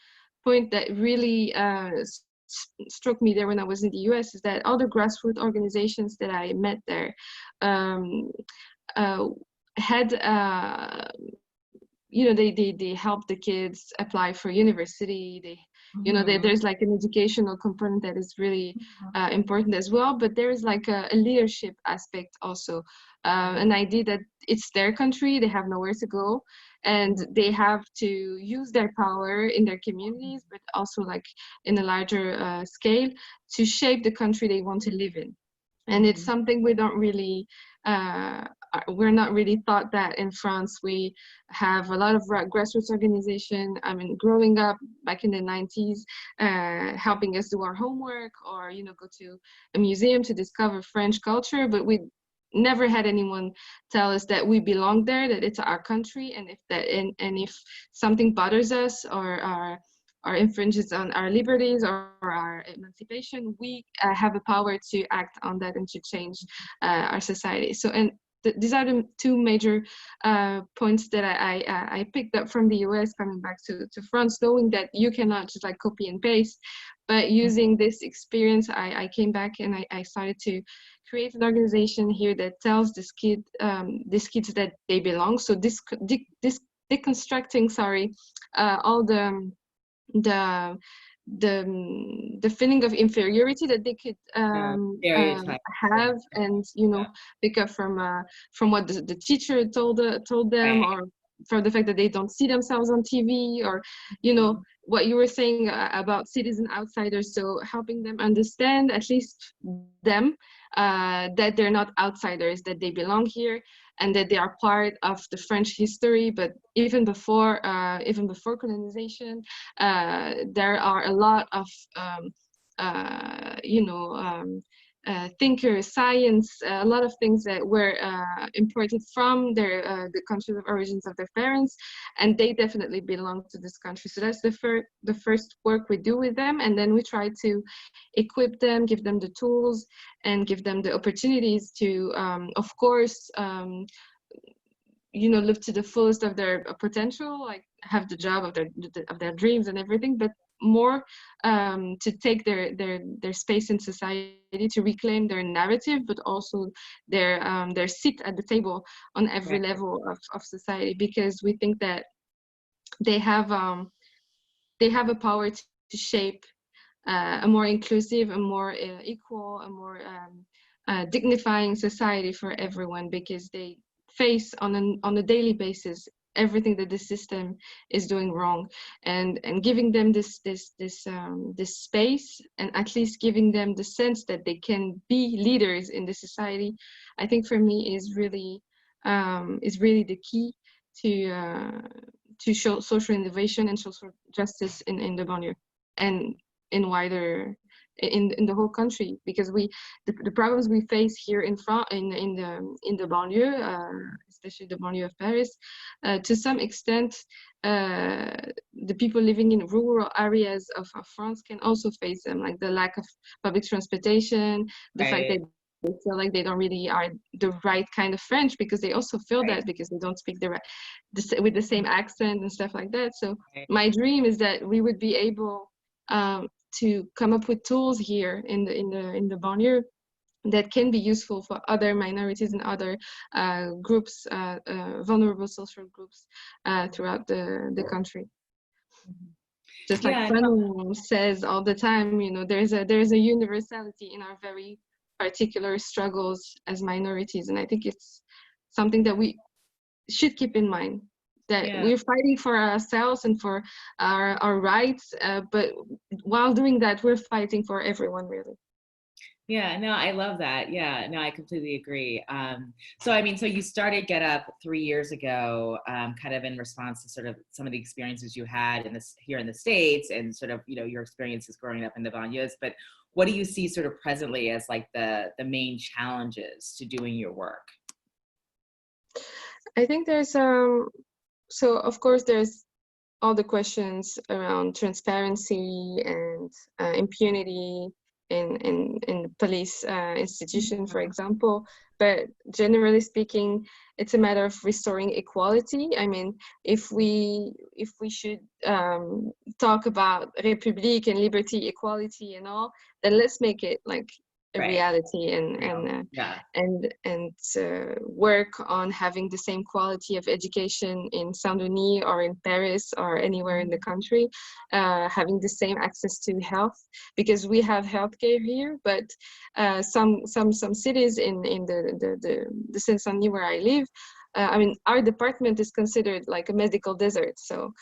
Speaker 2: point that really struck me there when I was in the US, is that all the grassroots organizations that I met there had they help the kids apply for university. There's like an educational component that is really important as well, but there is like a leadership aspect also, an idea that it's their country, they have nowhere to go, and they have to use their power in their communities, but also like in a larger scale, to shape the country they want to live in. And it's something we don't really we're not really taught that in France. We have a lot of grassroots organization. I mean, growing up back in the 90s, helping us do our homework, or go to a museum to discover French culture, but we never had anyone tell us that we belong there, that it's our country, and if something bothers us, or infringes on our liberties or our emancipation, we have a power to act on that and to change our society. So, and these are the two major points that I picked up from the US coming back to France, knowing that you cannot just like copy and paste, but using this experience, I came back and I started to create an organization here that tells these kids that they belong. So deconstructing, all the feeling of inferiority that they could have, and pick up from what the teacher told them,
Speaker 3: Right.
Speaker 2: or from the fact that they don't see themselves on TV, or what you were saying about citizen outsiders. So helping them understand, at least them, that they're not outsiders, that they belong here, and that they are part of the French history. But even before colonization, there are a lot of thinkers, science, a lot of things that were imported from the countries of origins of their parents, and they definitely belong to this country. So that's the first work we do with them, and then we try to equip them, give them the tools, and give them the opportunities to, of course, live to the fullest of their potential, like have the job of their dreams and everything, but more to take their space in society, to reclaim their narrative, but also their seat at the table on every level of society, because we think that they have a power to shape a more inclusive, a more equal, a more dignifying society for everyone, because they face on a daily basis everything that the system is doing wrong, and giving them this space, and at least giving them the sense that they can be leaders in the society, I think for me is really the key to show social innovation and social justice in the banlieue and in wider in the whole country, because the problems we face here in France, in the banlieue, especially the banlieue of Paris, to some extent, the people living in rural areas of France can also face them, like the lack of public transportation, the fact that they feel like they don't really are the right kind of French, because they also feel that because they don't speak with the same accent and stuff like that. So my dream is that we would be able to come up with tools here in the banlieue that can be useful for other minorities and other groups, vulnerable social groups throughout the country. Just like Fanon says all the time, there's a universality in our very particular struggles as minorities, and I think it's something that we should keep in mind, that we're fighting for ourselves and for our rights, but while doing that, we're fighting for everyone, really.
Speaker 3: Yeah, no, I love that. Yeah, no, I completely agree. So you started GETT'UP 3 years ago, kind of in response to sort of some of the experiences you had here in the States, and sort of, your experiences growing up in the banlieues. But what do you see sort of presently as like the main challenges to doing your work?
Speaker 2: I think there's so of course there's all the questions around transparency and impunity in police institution, for example. But generally speaking, it's a matter of restoring equality. I mean, if we should talk about République and liberty, equality and all, then let's make it like a reality, and work on having the same quality of education in Saint-Denis or in Paris or anywhere in the country, having the same access to health, because we have healthcare here, but some cities in the Saint-Denis where I live, our department is considered like a medical desert. So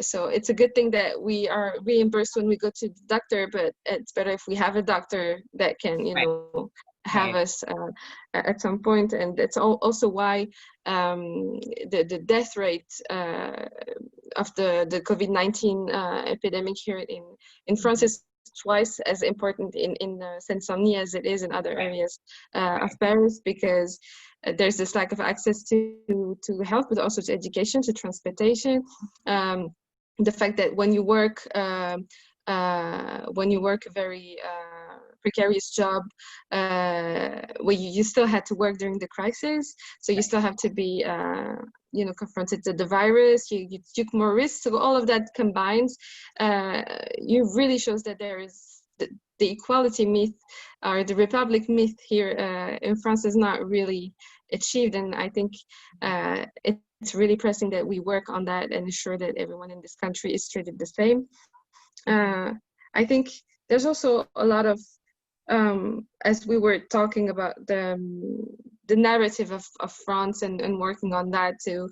Speaker 2: so it's a good thing that we are reimbursed when we go to the doctor, but it's better if we have a doctor that can, have us at some point. And that's also why the death rate of the COVID-19 epidemic here in France is twice as important in Saint-Denis as it is in other areas of Paris, because there's this lack of access to health, but also to education, to transportation. the fact that when you work a very precarious job, where you still had to work during the crisis, so you still have to be confronted to the virus, you took more risks. So all of that combined, you really shows that there is the equality myth, or the republic myth here in France is not really achieved. And I think it's really pressing that we work on that and ensure that everyone in this country is treated the same. I think there's also a lot of, as we were talking about the narrative of France, and working on that to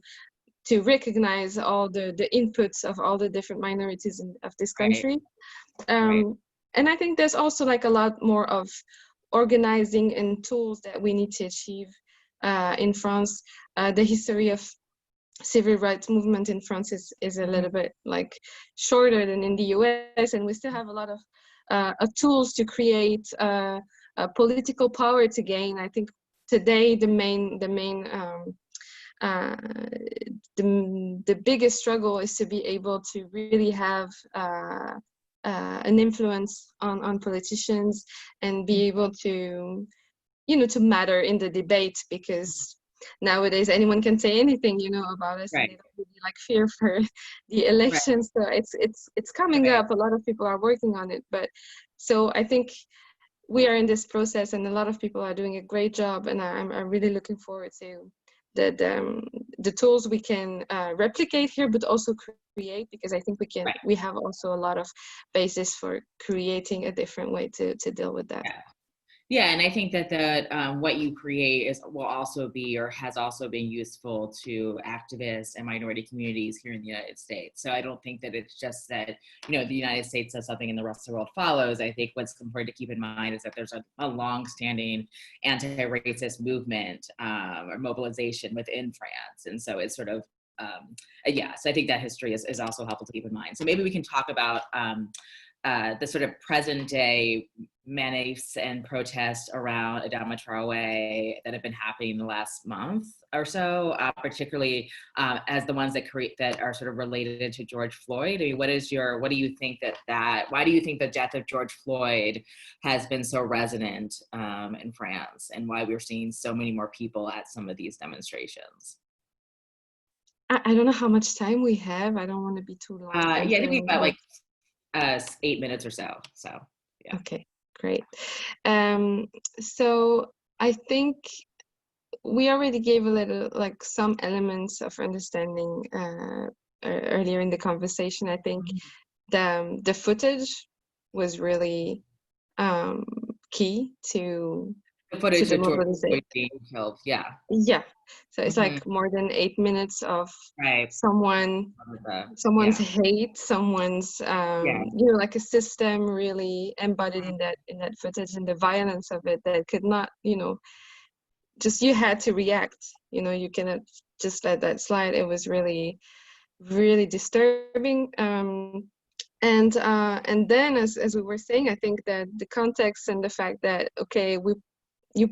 Speaker 2: recognize all the inputs of all the different minorities of this country.
Speaker 3: Right.
Speaker 2: And I think there's also like a lot more of organizing and tools that we need to achieve in France. The history of civil rights movement in France is a little bit like shorter than in the US, and we still have a lot of tools to create political power to gain. I think today the biggest struggle is to be able to really have an influence on politicians, and be able to to matter in the debate, because nowadays anyone can say anything about us, and they don't really like fear for the elections. So it's coming up. A lot of people are working on it, but so I think we are in this process, and a lot of people are doing a great job, and I'm really looking forward to the tools we can replicate here, but also create, because I think we have also a lot of basis for creating a different way to deal with that.
Speaker 3: Yeah, and I think that what you create will also be, or has also been, useful to activists and minority communities here in the United States. So I don't think that it's just that the United States does something and the rest of the world follows. I think what's important to keep in mind is that there's a long-standing anti-racist movement or mobilization within France, and so it's sort of so I think that history is also helpful to keep in mind. So maybe we can talk about the sort of present day menace and protests around Adama Traoré that have been happening the last month or so, particularly as the ones that are sort of related to George Floyd. I mean, why do you think why do you think the death of George Floyd has been so resonant in France, and why we're seeing so many more people at some of these demonstrations?
Speaker 2: I don't know how much time we have. I don't want to be too long.
Speaker 3: I think we've got like 8 minutes or so. So yeah.
Speaker 2: Okay, great. So I think we already gave a little, like, some elements of understanding earlier in the conversation. I think the footage was really key to
Speaker 3: the footage of George Floyd being killed.
Speaker 2: Yeah. So it's like more than 8 minutes of someone's hate, someone's like a system really embodied in that footage, and the violence of it that could not, just, you had to react. You cannot just let that slide. It was really, really disturbing. And then as we were saying, I think that the context and the fact that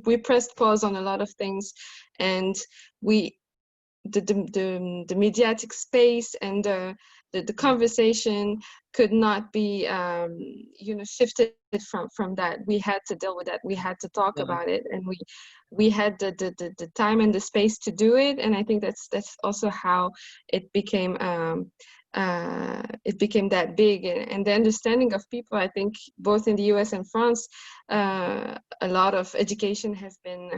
Speaker 2: we pressed pause on a lot of things, and the mediatic space and the conversation could not be shifted from that. We had to deal with that. We had to talk about it, and we had the time and the space to do it. And I think that's also how it became that big, and the understanding of people. I think both in the US and France, a lot of education has been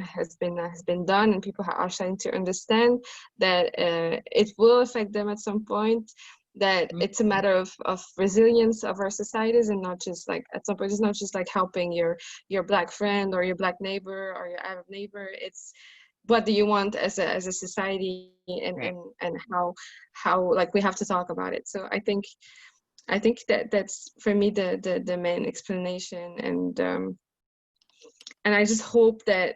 Speaker 2: done, and people are starting to understand that it will affect them at some point. That it's a matter of resilience of our societies, and not just like at some point, it's not just like helping your Black friend or your Black neighbor or your Arab neighbor. It's what do you want as a society, and how like we have to talk about it. So I think that's for me the main explanation, and I just hope that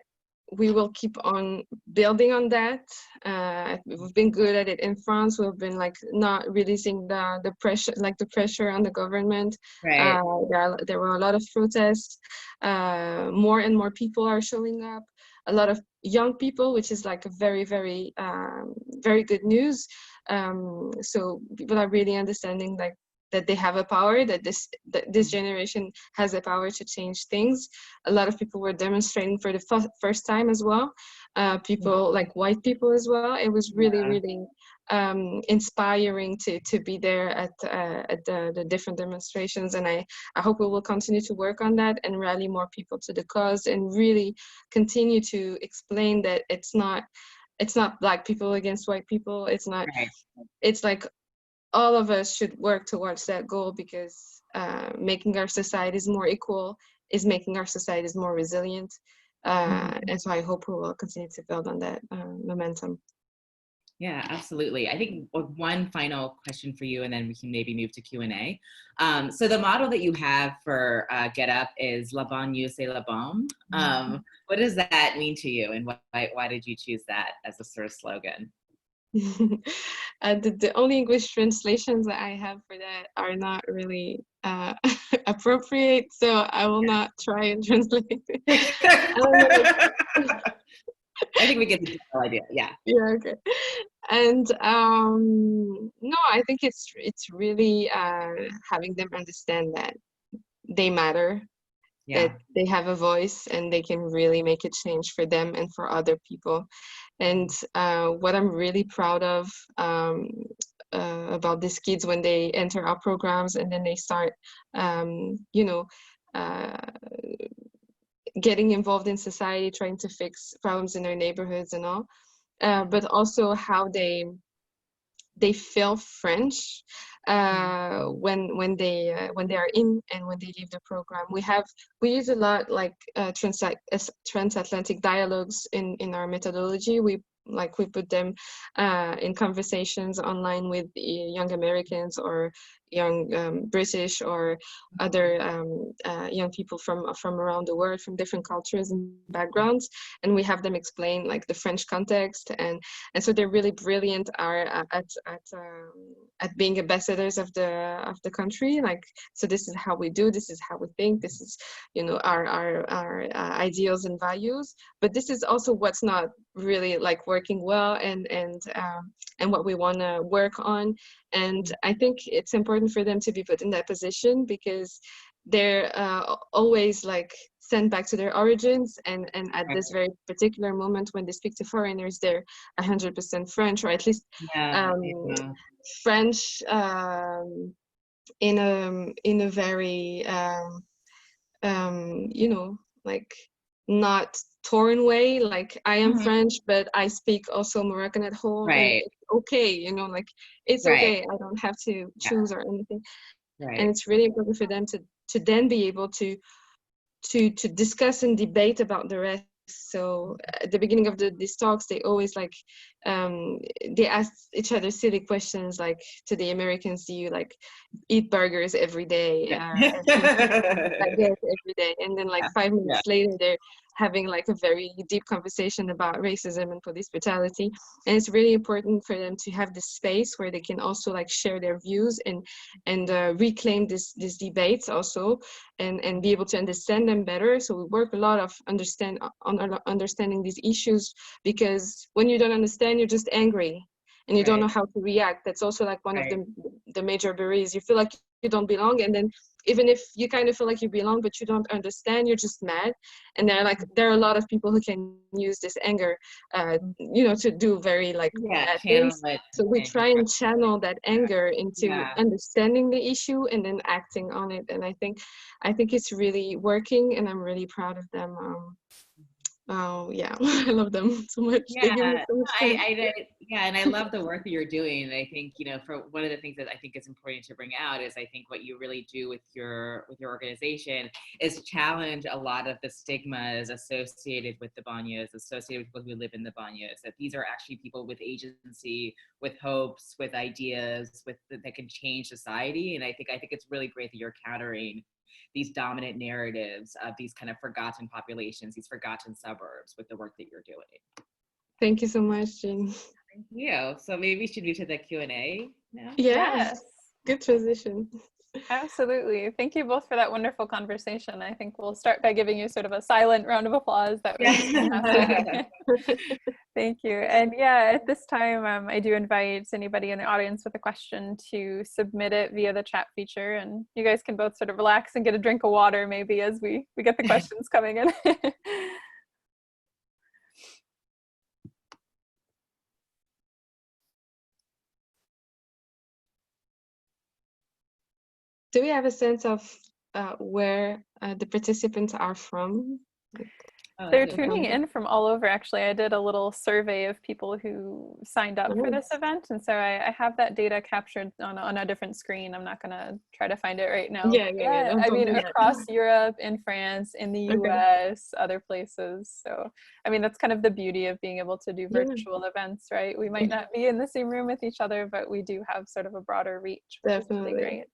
Speaker 2: we will keep on building on that. We've been good at it in France. We've been like not releasing the pressure on the government. There were a lot of protests. More and more people are showing up. A lot of young people, which is like a very, very, very good news. So people are really understanding like that they have a power, that this generation has a power to change things. A lot of people were demonstrating for the first time as well. People like white people as well. It was really, really inspiring to be there at the different demonstrations, and I hope we will continue to work on that and rally more people to the cause, and really continue to explain that it's not Black people against white people. It's not.
Speaker 3: Right.
Speaker 2: It's like all of us should work towards that goal, because making our societies more equal is making our societies more resilient. And so I hope we will continue to build on that momentum.
Speaker 3: Yeah, absolutely. I think one final question for you, and then we can maybe move to Q&A. So the model that you have for GETT'UP is La banlieue, c'est la bombe. What does that mean to you, and why did you choose that as a sort of slogan?
Speaker 2: The only English translations that I have for that are not really appropriate, so I will not try and translate it.
Speaker 3: I think we get the general idea. Yeah.
Speaker 2: Yeah. Okay. And no, I think it's really having them understand that they matter, that they have a voice, and they can really make a change for them and for other people. And what I'm really proud of about these kids when they enter our programs and then they start, getting involved in society, trying to fix problems in their neighborhoods and all, but also how they feel French when they are in and when they leave the program. We use a lot like transatlantic dialogues in our methodology. We put them in conversations online with young Americans or young British or other young people from around the world, from different cultures and backgrounds, and we have them explain like the French context, and so they're really brilliant at being ambassadors of the country. Like, so this is how we do, this is how we think, this is our ideals and values, but this is also what's not really like working well, and what we want to work on. And I think it's important for them to be put in that position, because they're always like sent back to their origins, and at this very particular moment when they speak to foreigners, they're 100% French, or at least French in a very like not torn way, like I am French, but I speak also Moroccan at home, and it's okay, like it's okay. I don't have to choose or anything. And it's really important for them to then be able to discuss and debate about the rest. So at the beginning of these talks, they always like they ask each other silly questions, like to the Americans, do you like eat burgers every day? Like this every day, and then like 5 minutes later, they're having like a very deep conversation about racism and police brutality. And it's really important for them to have this space where they can also like share their views and reclaim these debates also, and be able to understand them better. So we work a lot on understanding these issues, because when you don't understand, you're just angry and you don't know how to react. That's also like one of the major barriers. You feel like you don't belong, and then even if you kind of feel like you belong but you don't understand, you're just mad. And there are a lot of people who can use this anger to do very like bad things. So we try and channel that anger into understanding the issue and then acting on it. And I think it's really working, and I'm really proud of them. Oh yeah, I love them so much. They give me so much time.
Speaker 3: And I love the work that you're doing. And I think, for one of the things that I think is important to bring out is I think what you really do with your organization is challenge a lot of the stigmas associated with the banlieues, associated with people who live in the banlieues, that these are actually people with agency, with hopes, with ideas, that can change society. And I think it's really great that you're countering these dominant narratives of these kind of forgotten populations, these forgotten suburbs, with the work that you're doing.
Speaker 2: Thank you so much, Jean.
Speaker 3: Thank you. So maybe we should move to the Q&A now.
Speaker 2: Yes. Good transition.
Speaker 1: Absolutely. Thank you both for that wonderful conversation. I think we'll start by giving you sort of a silent round of applause. That was fantastic. Thank you. And yeah, at this time, I do invite anybody in the audience with a question to submit it via the chat feature. And you guys can both sort of relax and get a drink of water maybe as we get the questions coming in.
Speaker 2: Do we have a sense of where the participants are from?
Speaker 1: They're tuning in from all over, actually. I did a little survey of people who signed up for this event. And so I have that data captured on a different screen. I'm not going to try to find it right now.
Speaker 2: Yeah.
Speaker 1: I mean, across Europe, in France, in the US, other places. So, I mean, that's kind of the beauty of being able to do virtual events, right? We might not be in the same room with each other, but we do have sort of a broader reach, which is really great.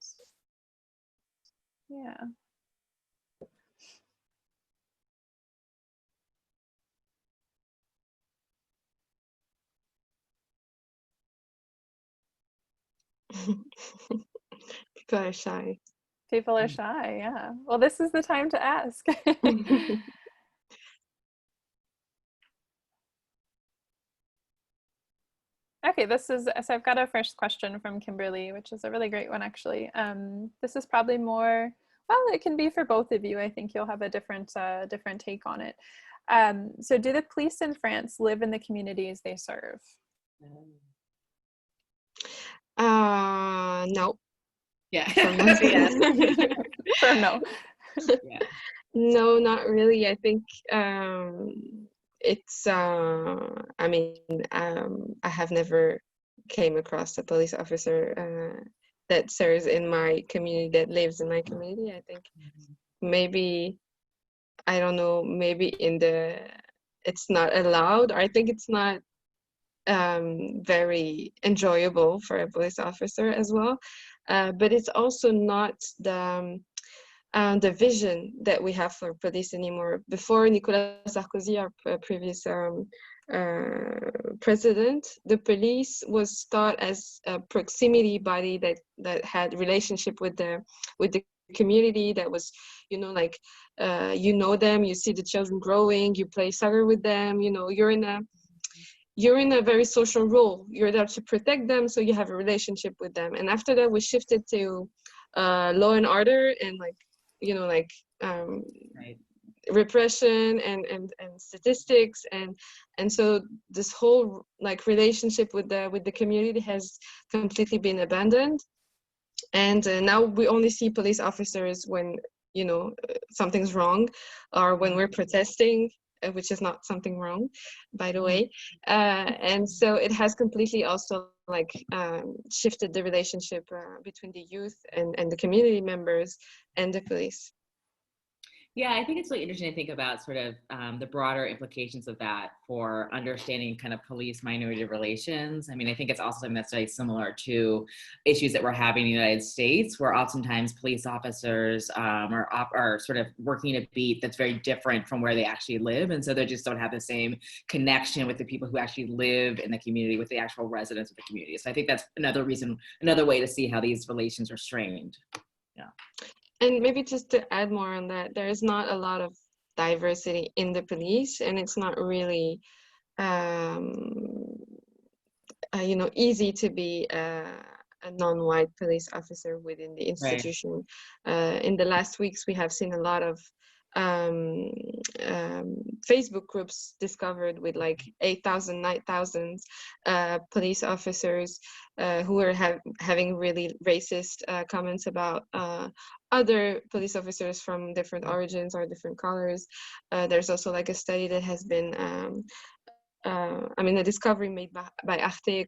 Speaker 1: Yeah.
Speaker 2: People are shy.
Speaker 1: People are shy, yeah. Well, this is the time to ask. Okay, so I've got a first question from Kimberly, which is a really great one, actually. This is probably more, well, it can be for both of you. I think you'll have a different take on it. So do the police in France live in the communities they serve?
Speaker 2: No.
Speaker 3: Yeah.
Speaker 1: Firm no.
Speaker 3: Yeah.
Speaker 2: No, not really. I think it's I mean, I have never came across a police officer that serves in my community, that lives in my community. I think maybe, I don't know, maybe it's not allowed, or I think it's not very enjoyable for a police officer as well. But it's also not the vision that we have for police anymore. Before Nicolas Sarkozy, our previous president, the police was thought as a proximity body that had relationship with the community, that was, you know, like you know them, you see the children growing, you play soccer with them, you know, you're in a very social role. You're there to protect them, so you have a relationship with them. And after that, we shifted to law and order, and like, you know, like repression and statistics, and so this whole like relationship with the community has completely been abandoned. And now we only see police officers when, you know, something's wrong, or when we're protesting, which is not something wrong, by the way. And so it has completely also like shifted the relationship between the youth and the community members and the police.
Speaker 3: Yeah, I think it's really interesting to think about sort of the broader implications of that for understanding kind of police-minority relations. I mean, I think it's also something that's very similar to issues that we're having in the United States, where oftentimes police officers are sort of working a beat that's very different from where they actually live. And so they just don't have the same connection with the people who actually live in the community, with the actual residents of the community. So I think that's another way to see how these relations are strained. Yeah.
Speaker 2: And maybe just to add more on that, there is not a lot of diversity in the police, and it's not really, you know, easy to be a non-white police officer within the institution. Right. In the last weeks, we have seen a lot of Facebook groups discovered with like 8,000, 9,000 police officers who are having really racist comments about other police officers from different origins or different colors. There's also like a study that has been I mean, a discovery made by Arte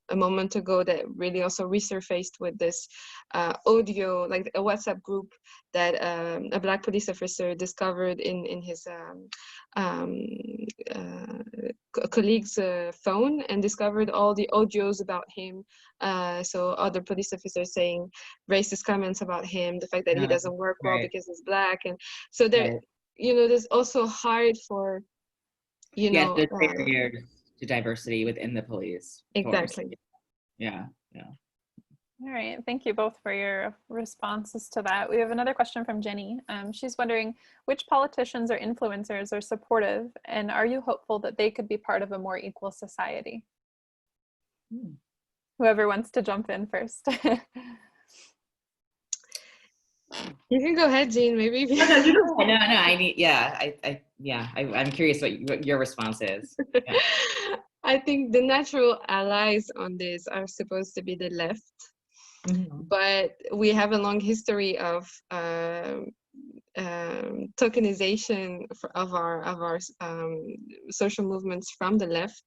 Speaker 2: a moment ago that really also resurfaced with this audio, like a WhatsApp group that a Black police officer discovered in his colleague's phone, and discovered all the audios about him. So other police officers saying racist comments about him, the fact that he doesn't work well because he's Black. And so there, you know, there's also hard for, you know,
Speaker 3: there's barriers to diversity within the police force.
Speaker 2: Exactly.
Speaker 3: Yeah.
Speaker 1: All right, thank you both for your responses to that. We have another question from Jenny. She's wondering which politicians or influencers are supportive, and are you hopeful that they could be part of a more equal society? Whoever wants to jump in first.
Speaker 2: You can go ahead, Jean. Maybe.
Speaker 3: No, you go ahead. No, I need. Yeah, I'm curious what your response is. Yeah.
Speaker 2: I think the natural allies on this are supposed to be the left. But we have a long history of tokenization of our social movements from the left,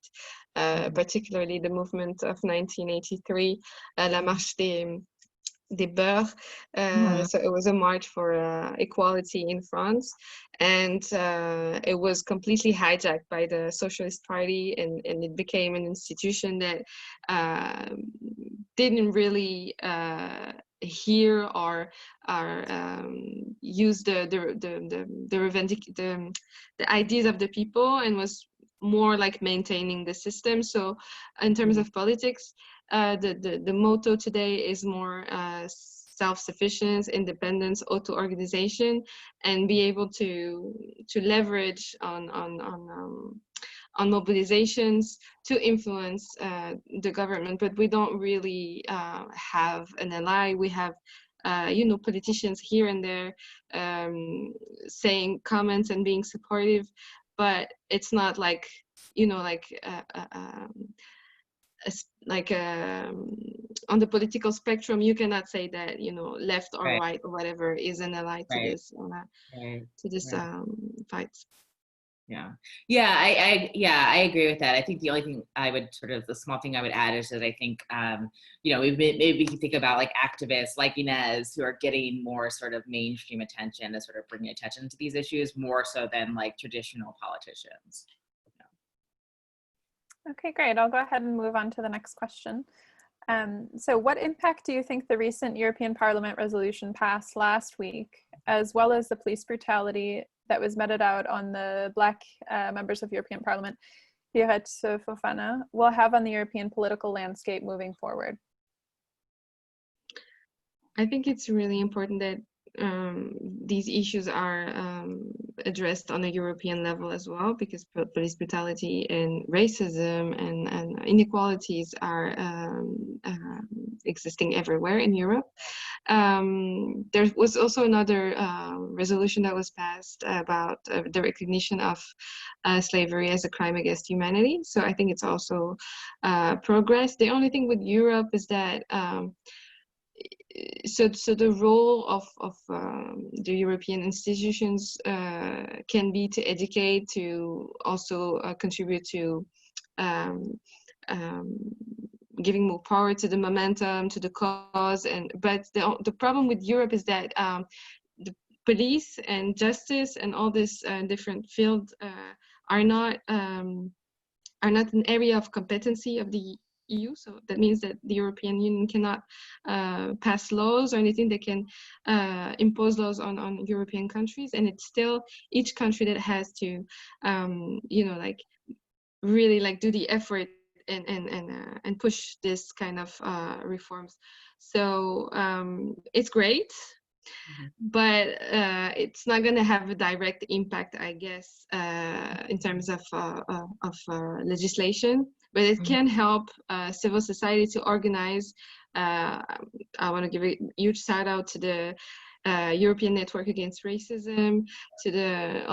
Speaker 2: particularly the movement of 1983, La Marche des Beurs. So it was a march for equality in France, and it was completely hijacked by the Socialist Party, and it became an institution that didn't really hear or use the ideas of the people, and was more like maintaining the system. So in terms of politics, the motto today is more self-sufficiency, independence, auto-organization, and be able to leverage on mobilizations to influence the government. But we don't really have an ally. We have politicians here and there saying comments and being supportive, but it's not like on the political spectrum, you cannot say that left or right or whatever is an ally to this fight.
Speaker 3: I agree with that. I think the only thing the small thing I would add is that I think maybe we can think about like activists like Inès who are getting more sort of mainstream attention, to sort of bringing attention to these issues more so than like traditional politicians.
Speaker 1: Okay, great. I'll go ahead and move on to the next question. So what impact do you think the recent European Parliament resolution passed last week, as well as the police brutality that was meted out on the Black members of European Parliament, GHETT'UP, will have on the European political landscape moving forward?
Speaker 2: I think it's really important that these issues are addressed on a European level as well, because police brutality and racism and inequalities are existing everywhere in Europe. There was also another resolution that was passed about the recognition of slavery as a crime against humanity. So I think it's also progress. The only thing with Europe is that so the role of the European institutions can be to educate, to also contribute to giving more power to the momentum, to the cause. But the problem with Europe is that the police and justice and all this different fields are not an area of competency of the EU. So that means that the European Union cannot pass laws or anything that can impose laws on European countries, and it's still each country that has to really do the effort and push this kind of reforms. So it's great, but it's not going to have a direct impact, I guess, in terms of legislation. But it can help civil society to organize. I want to give a huge shout out to the European Network Against Racism, to the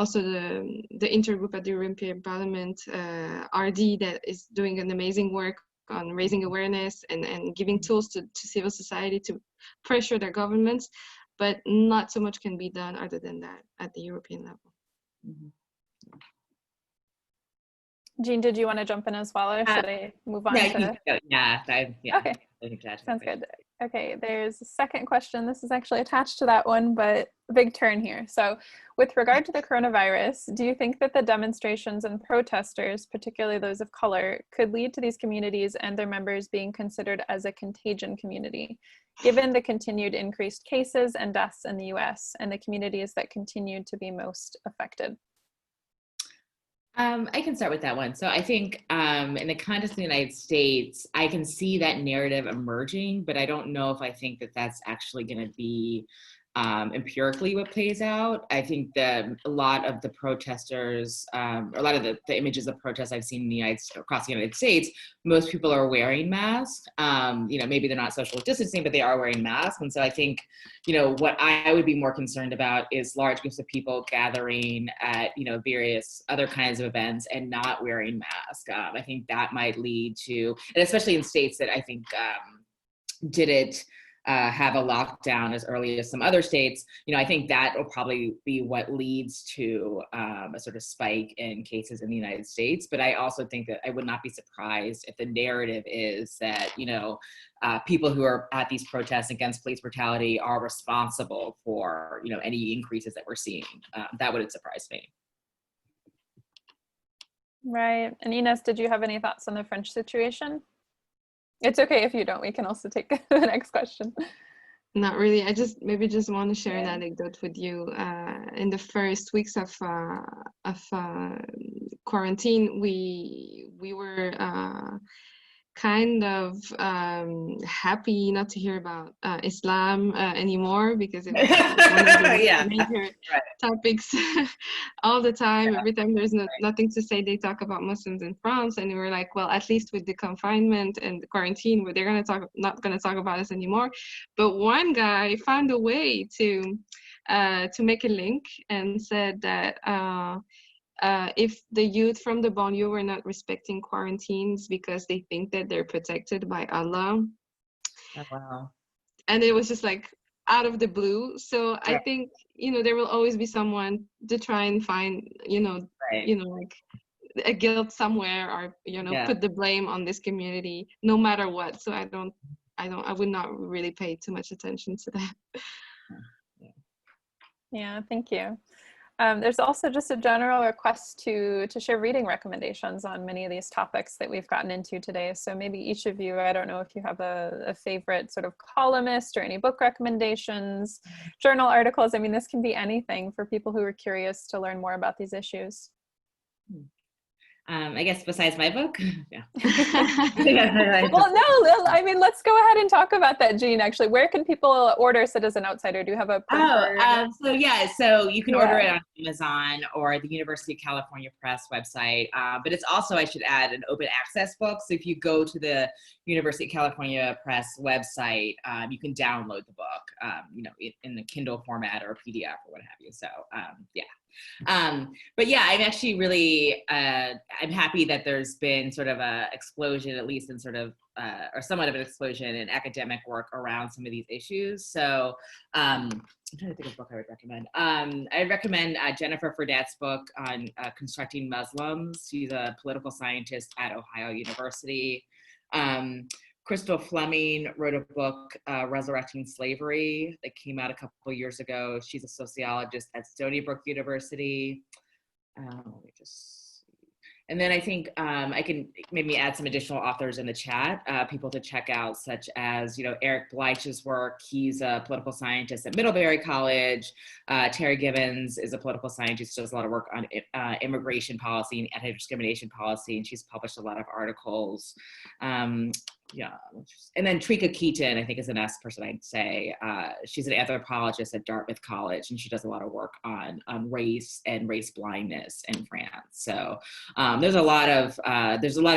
Speaker 2: intergroup at the European Parliament, RD, that is doing an amazing work on raising awareness and giving tools to civil society to pressure their governments. But not so much can be done other than that at the European level.
Speaker 1: Jean, did you want to jump in as well, or should I move on?
Speaker 3: Okay,
Speaker 1: sounds good. Okay, there's a second question. This is actually attached to that one, but a big turn here. So with regard to the coronavirus, do you think that the demonstrations and protesters, particularly those of color, could lead to these communities and their members being considered as a contagion community, given the continued increased cases and deaths in the US and the communities that continue to be most affected?
Speaker 3: I can start with that one. So I think in the context of the United States, I can see that narrative emerging, but I don't know if I think that that's actually going to be empirically what plays out. I think that a lot of the protesters, or a lot of the images of protests I've seen in the across the United States, most people are wearing masks. Maybe they're not social distancing, but they are wearing masks. And so I think, what I would be more concerned about is large groups of people gathering at, various other kinds of events and not wearing masks. I think that might lead to, and especially in states that I think didn't have a lockdown as early as some other states, I think that will probably be what leads to a sort of spike in cases in the United States. But I also think that I would not be surprised if the narrative is that, people who are at these protests against police brutality are responsible for, any increases that we're seeing. That wouldn't surprise me.
Speaker 1: Right. And Inès, did you have any thoughts on the French situation? It's okay if you don't. We can also take the next question.
Speaker 2: Not really. I just want to share an anecdote with you. In the first weeks of quarantine, we were kind of happy not to hear about Islam anymore, because it was one of the major topics all the time. Every time there's nothing to say, they talk about Muslims in France, and we were like, well, at least with the confinement and the quarantine, where they're not gonna talk about us anymore. But one guy found a way to make a link and said that if the youth from the banlieue were not respecting quarantines because they think that they're protected by Allah.
Speaker 3: Oh, wow.
Speaker 2: And it was just like out of the blue. So I think, there will always be someone to try and find, like a guilt somewhere, or, put the blame on this community, no matter what. So I would not really pay too much attention to that.
Speaker 1: Yeah, thank you. There's also just a general request to share reading recommendations on many of these topics that we've gotten into today. So maybe each of you, I don't know if you have a favorite sort of columnist or any book recommendations, journal articles. I mean, this can be anything for people who are curious to learn more about these issues.
Speaker 3: I guess besides my book? Yeah.
Speaker 1: Well, no, I mean, let's go ahead and talk about that, Jean, actually. Where can people order Citizen Outsider? Do you have a preferred?
Speaker 3: So you can order it on Amazon or the University of California Press website. But it's also, I should add, an open access book. So if you go to the University of California Press website, you can download the book, in the Kindle format or a PDF or what have you. So, but yeah, I'm actually really, I'm happy that there's been sort of a explosion, at least in sort of, or somewhat of an explosion in academic work around some of these issues. So I'm trying to think of a book I would recommend. I recommend Jennifer Fredette's book on constructing Muslims. She's a political scientist at Ohio University. Crystal Fleming wrote a book, Resurrecting Slavery, that came out a couple of years ago. She's a sociologist at Stony Brook University. And then I think I can maybe add some additional authors in the chat, people to check out, such as, Eric Bleich's work. He's a political scientist at Middlebury College. Terry Gibbons is a political scientist, does a lot of work on immigration policy and anti-discrimination policy, and she's published a lot of articles. And then Trika Keaton, I think, is the next person I'd say. She's an anthropologist at Dartmouth College, and she does a lot of work on race and race blindness in France. So there's a lot of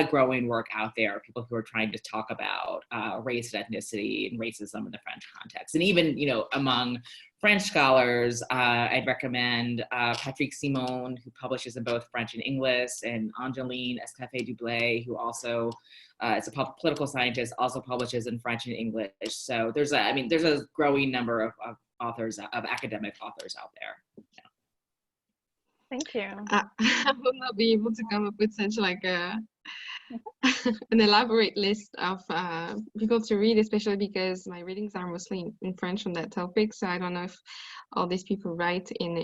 Speaker 3: growing work out there, people who are trying to talk about race and ethnicity and racism in the French context. And even, among French scholars, I'd recommend Patrick Simon, who publishes in both French and English, and Angeline Escafé-Dublé, who also is a political scientist, also publishes in French and English. So there's a growing number of authors, of academic authors out there. Yeah.
Speaker 1: Thank you.
Speaker 2: I will not be able to come up with such like an elaborate list of people to read, especially because my readings are mostly in French on that topic. So I don't know if all these people write in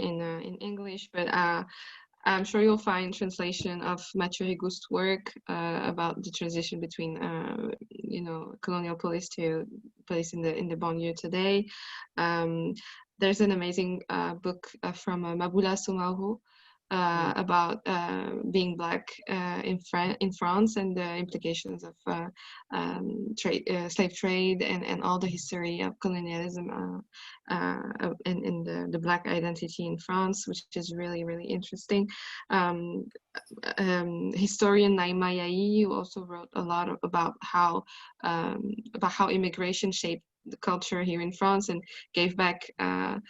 Speaker 2: English, but I'm sure you'll find translation of Mathieu Rigoust's work about the transition between, colonial police to police in the banlieue today. There's an amazing book from Maboula Soumaoro, about being Black in France and the implications of slave trade and all the history of colonialism and the Black identity in France, which is really, really interesting. Historian Naima Yahi, who also wrote a lot about how immigration shaped the culture here in France and gave back some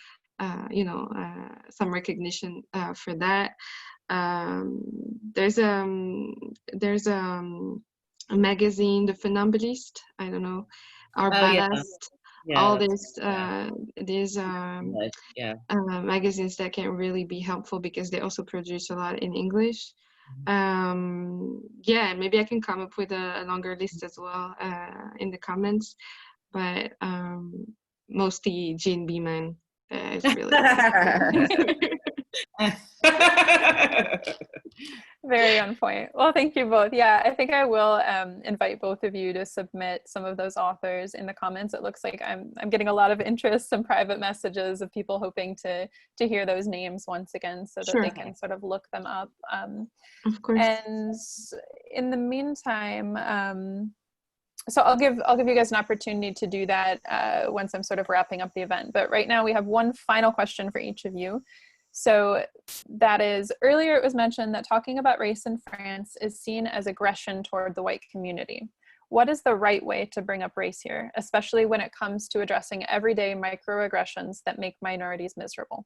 Speaker 2: recognition for that. There's a magazine, The Funambulist. I don't know, Our Ballast. All these magazines that can really be helpful because they also produce a lot in English. Yeah, maybe I can come up with a longer list as well in the comments, but mostly Jean Beaman is really
Speaker 1: very on point. Well, thank you both. Yeah, I think I will invite both of you to submit some of those authors in the comments. It looks like I'm getting a lot of interest and private messages of people hoping to hear those names once again, so that they can sort of look them up.
Speaker 2: Of course.
Speaker 1: And in the meantime, so I'll give you guys an opportunity to do that once I'm sort of wrapping up the event. But right now we have one final question for each of you. So that is, earlier it was mentioned that talking about race in France is seen as aggression toward the white community. What is the right way to bring up race here, especially when it comes to addressing everyday microaggressions that make minorities miserable?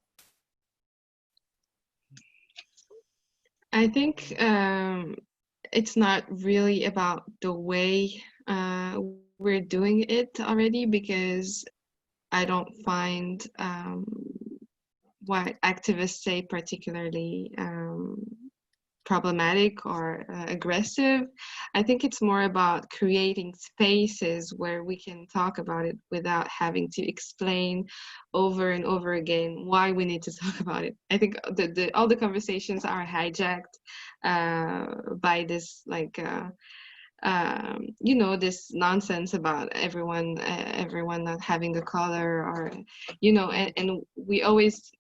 Speaker 2: I think it's not really about the way we're doing it already, because I don't find what activists say particularly problematic or aggressive. I think it's more about creating spaces where we can talk about it without having to explain over and over again why we need to talk about it. I think all the conversations are hijacked by this this nonsense about everyone not having a color, or and we always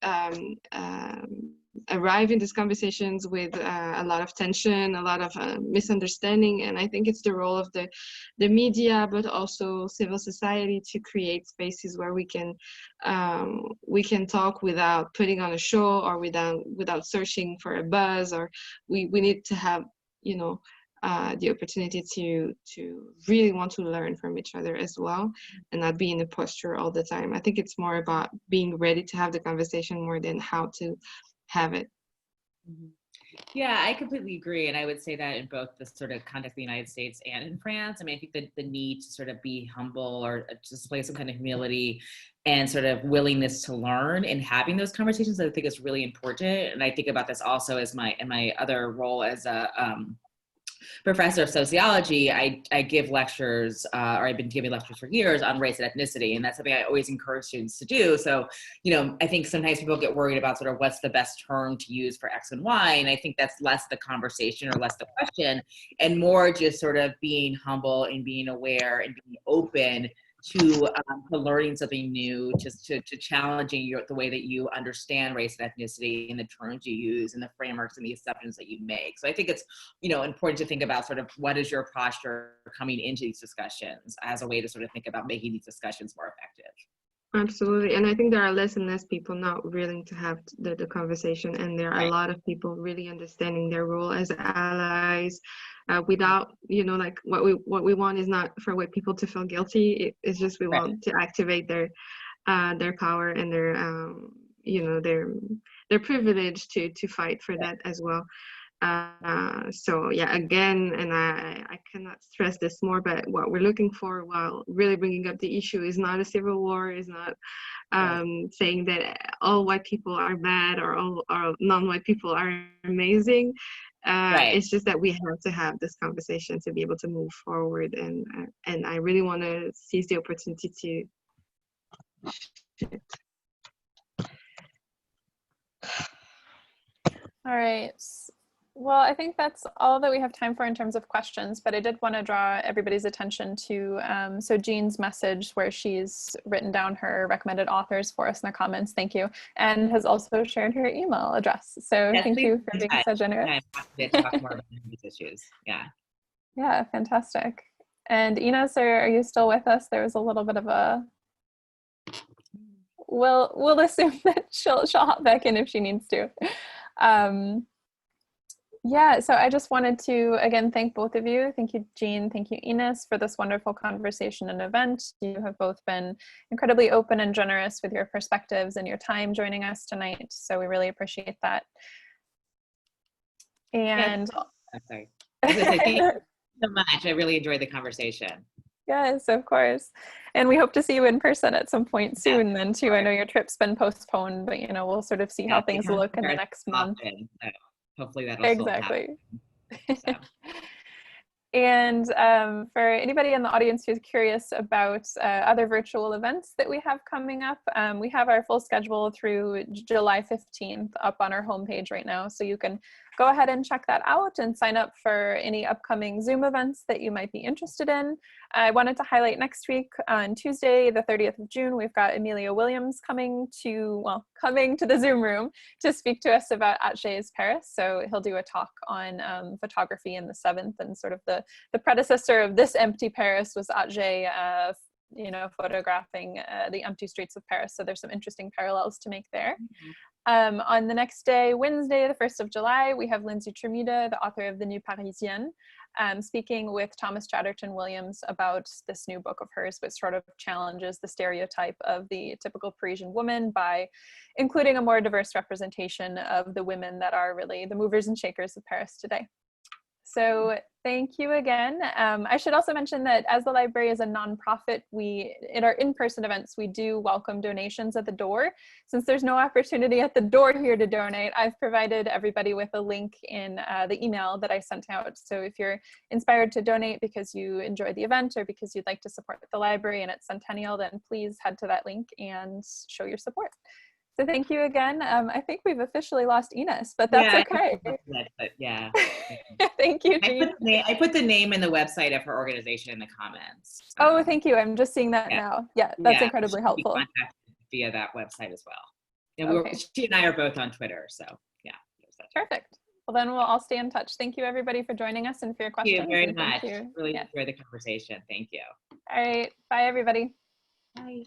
Speaker 2: arrive in these conversations with a lot of tension, a lot of misunderstanding, and I think it's the role of the media, but also civil society, to create spaces where we can talk without putting on a show, or without searching for a buzz, or we need to have the opportunity to really want to learn from each other as well, and not be in a posture all the time. I think it's more about being ready to have the conversation more than how to have it.
Speaker 3: Yeah, I completely agree. And I would say that in both the sort of context of the United States and in France. I mean, I think that the need to sort of be humble or display some kind of humility and sort of willingness to learn and having those conversations, I think is really important. And I think about this also as in my other role as a professor of sociology. I give lectures, or I've been giving lectures for years on race and ethnicity, and that's something I always encourage students to do. So, I think sometimes people get worried about sort of what's the best term to use for X and Y, and I think that's less the conversation or less the question, and more just sort of being humble and being aware and being open to learning something new, just to challenging the way that you understand race and ethnicity and the terms you use and the frameworks and the assumptions that you make. So I think it's, important to think about sort of what is your posture coming into these discussions as a way to sort of think about making these discussions more effective.
Speaker 2: Absolutely. And I think there are less and less people not willing to have the conversation, and there are a lot of people really understanding their role as allies, without, what we want is not for white people to feel guilty. It's just we want to activate their power and their privilege to fight for that as well. So yeah, again, and I cannot stress this more, but what we're looking for while really bringing up the issue is not a civil war, is not saying that all white people are bad or all non-white people are amazing. It's just that we have to have this conversation to be able to move forward, and I really want to seize the opportunity to.
Speaker 1: All right. Well, I think that's all that we have time for in terms of questions, but I did want to draw everybody's attention to so Jean's message where she's written down her recommended authors for us in the comments. Thank you. And has also shared her email address. So
Speaker 3: Yes,
Speaker 1: thank
Speaker 3: please
Speaker 1: you for being so generous.
Speaker 3: Yeah, I'm happy to talk more about these issues. Yeah.
Speaker 1: Yeah, fantastic. And Inès, are you still with us? There was a little bit of a, we'll assume that she'll hop back in if she needs to. Yeah, so I just wanted to, again, thank both of you. Thank you, Jean. Thank you, Inès, for this wonderful conversation and event. You have both been incredibly open and generous with your perspectives and your time joining us tonight. So we really appreciate that. And
Speaker 3: I'm sorry. I was gonna say, thank you so much. I really enjoyed the conversation.
Speaker 1: yes, of course. And we hope to see you in person at some point soon then too. I know your trip's been postponed, but we'll sort of see how things look in the next month.
Speaker 3: So hopefully that'll
Speaker 1: Exactly.
Speaker 3: still happen. So.
Speaker 1: And for anybody in the audience who's curious about other virtual events that we have coming up, we have our full schedule through July 15th up on our homepage right now. So you can go ahead and check that out and sign up for any upcoming Zoom events that you might be interested in. I wanted to highlight next week on Tuesday, the 30th of June, we've got Amelia Williams coming to the Zoom room to speak to us about ALP Paris. So he'll do a talk on photography in the 7th, and sort of the predecessor of this empty Paris was ALP, photographing the empty streets of Paris. So there's some interesting parallels to make there. On the next day, Wednesday, the 1st of July, we have Lindsay Tremida, the author of The New Parisienne, speaking with Thomas Chatterton Williams about this new book of hers, which sort of challenges the stereotype of the typical Parisian woman by including a more diverse representation of the women that are really the movers and shakers of Paris today. So thank you again. I should also mention that as the library is a nonprofit, in our in-person events, we do welcome donations at the door. Since there's no opportunity at the door here to donate, I've provided everybody with a link in the email that I sent out. So if you're inspired to donate because you enjoyed the event or because you'd like to support the library and its centennial, then please head to that link and show your support. So thank you again. I think we've officially lost Inès, but that's okay.
Speaker 3: But yeah.
Speaker 1: Thank you, Jean.
Speaker 3: I put the name and the website of her organization in the comments.
Speaker 1: Oh, thank you. I'm just seeing that now. Yeah, that's incredibly helpful.
Speaker 3: Be contacted via that website as well. And she and I are both on Twitter, so yeah.
Speaker 1: Perfect. Well, then we'll all stay in touch. Thank you, everybody, for joining us and for your questions.
Speaker 3: Thank you very much. Really enjoyed the conversation. Thank you.
Speaker 1: All right. Bye, everybody.
Speaker 3: Bye.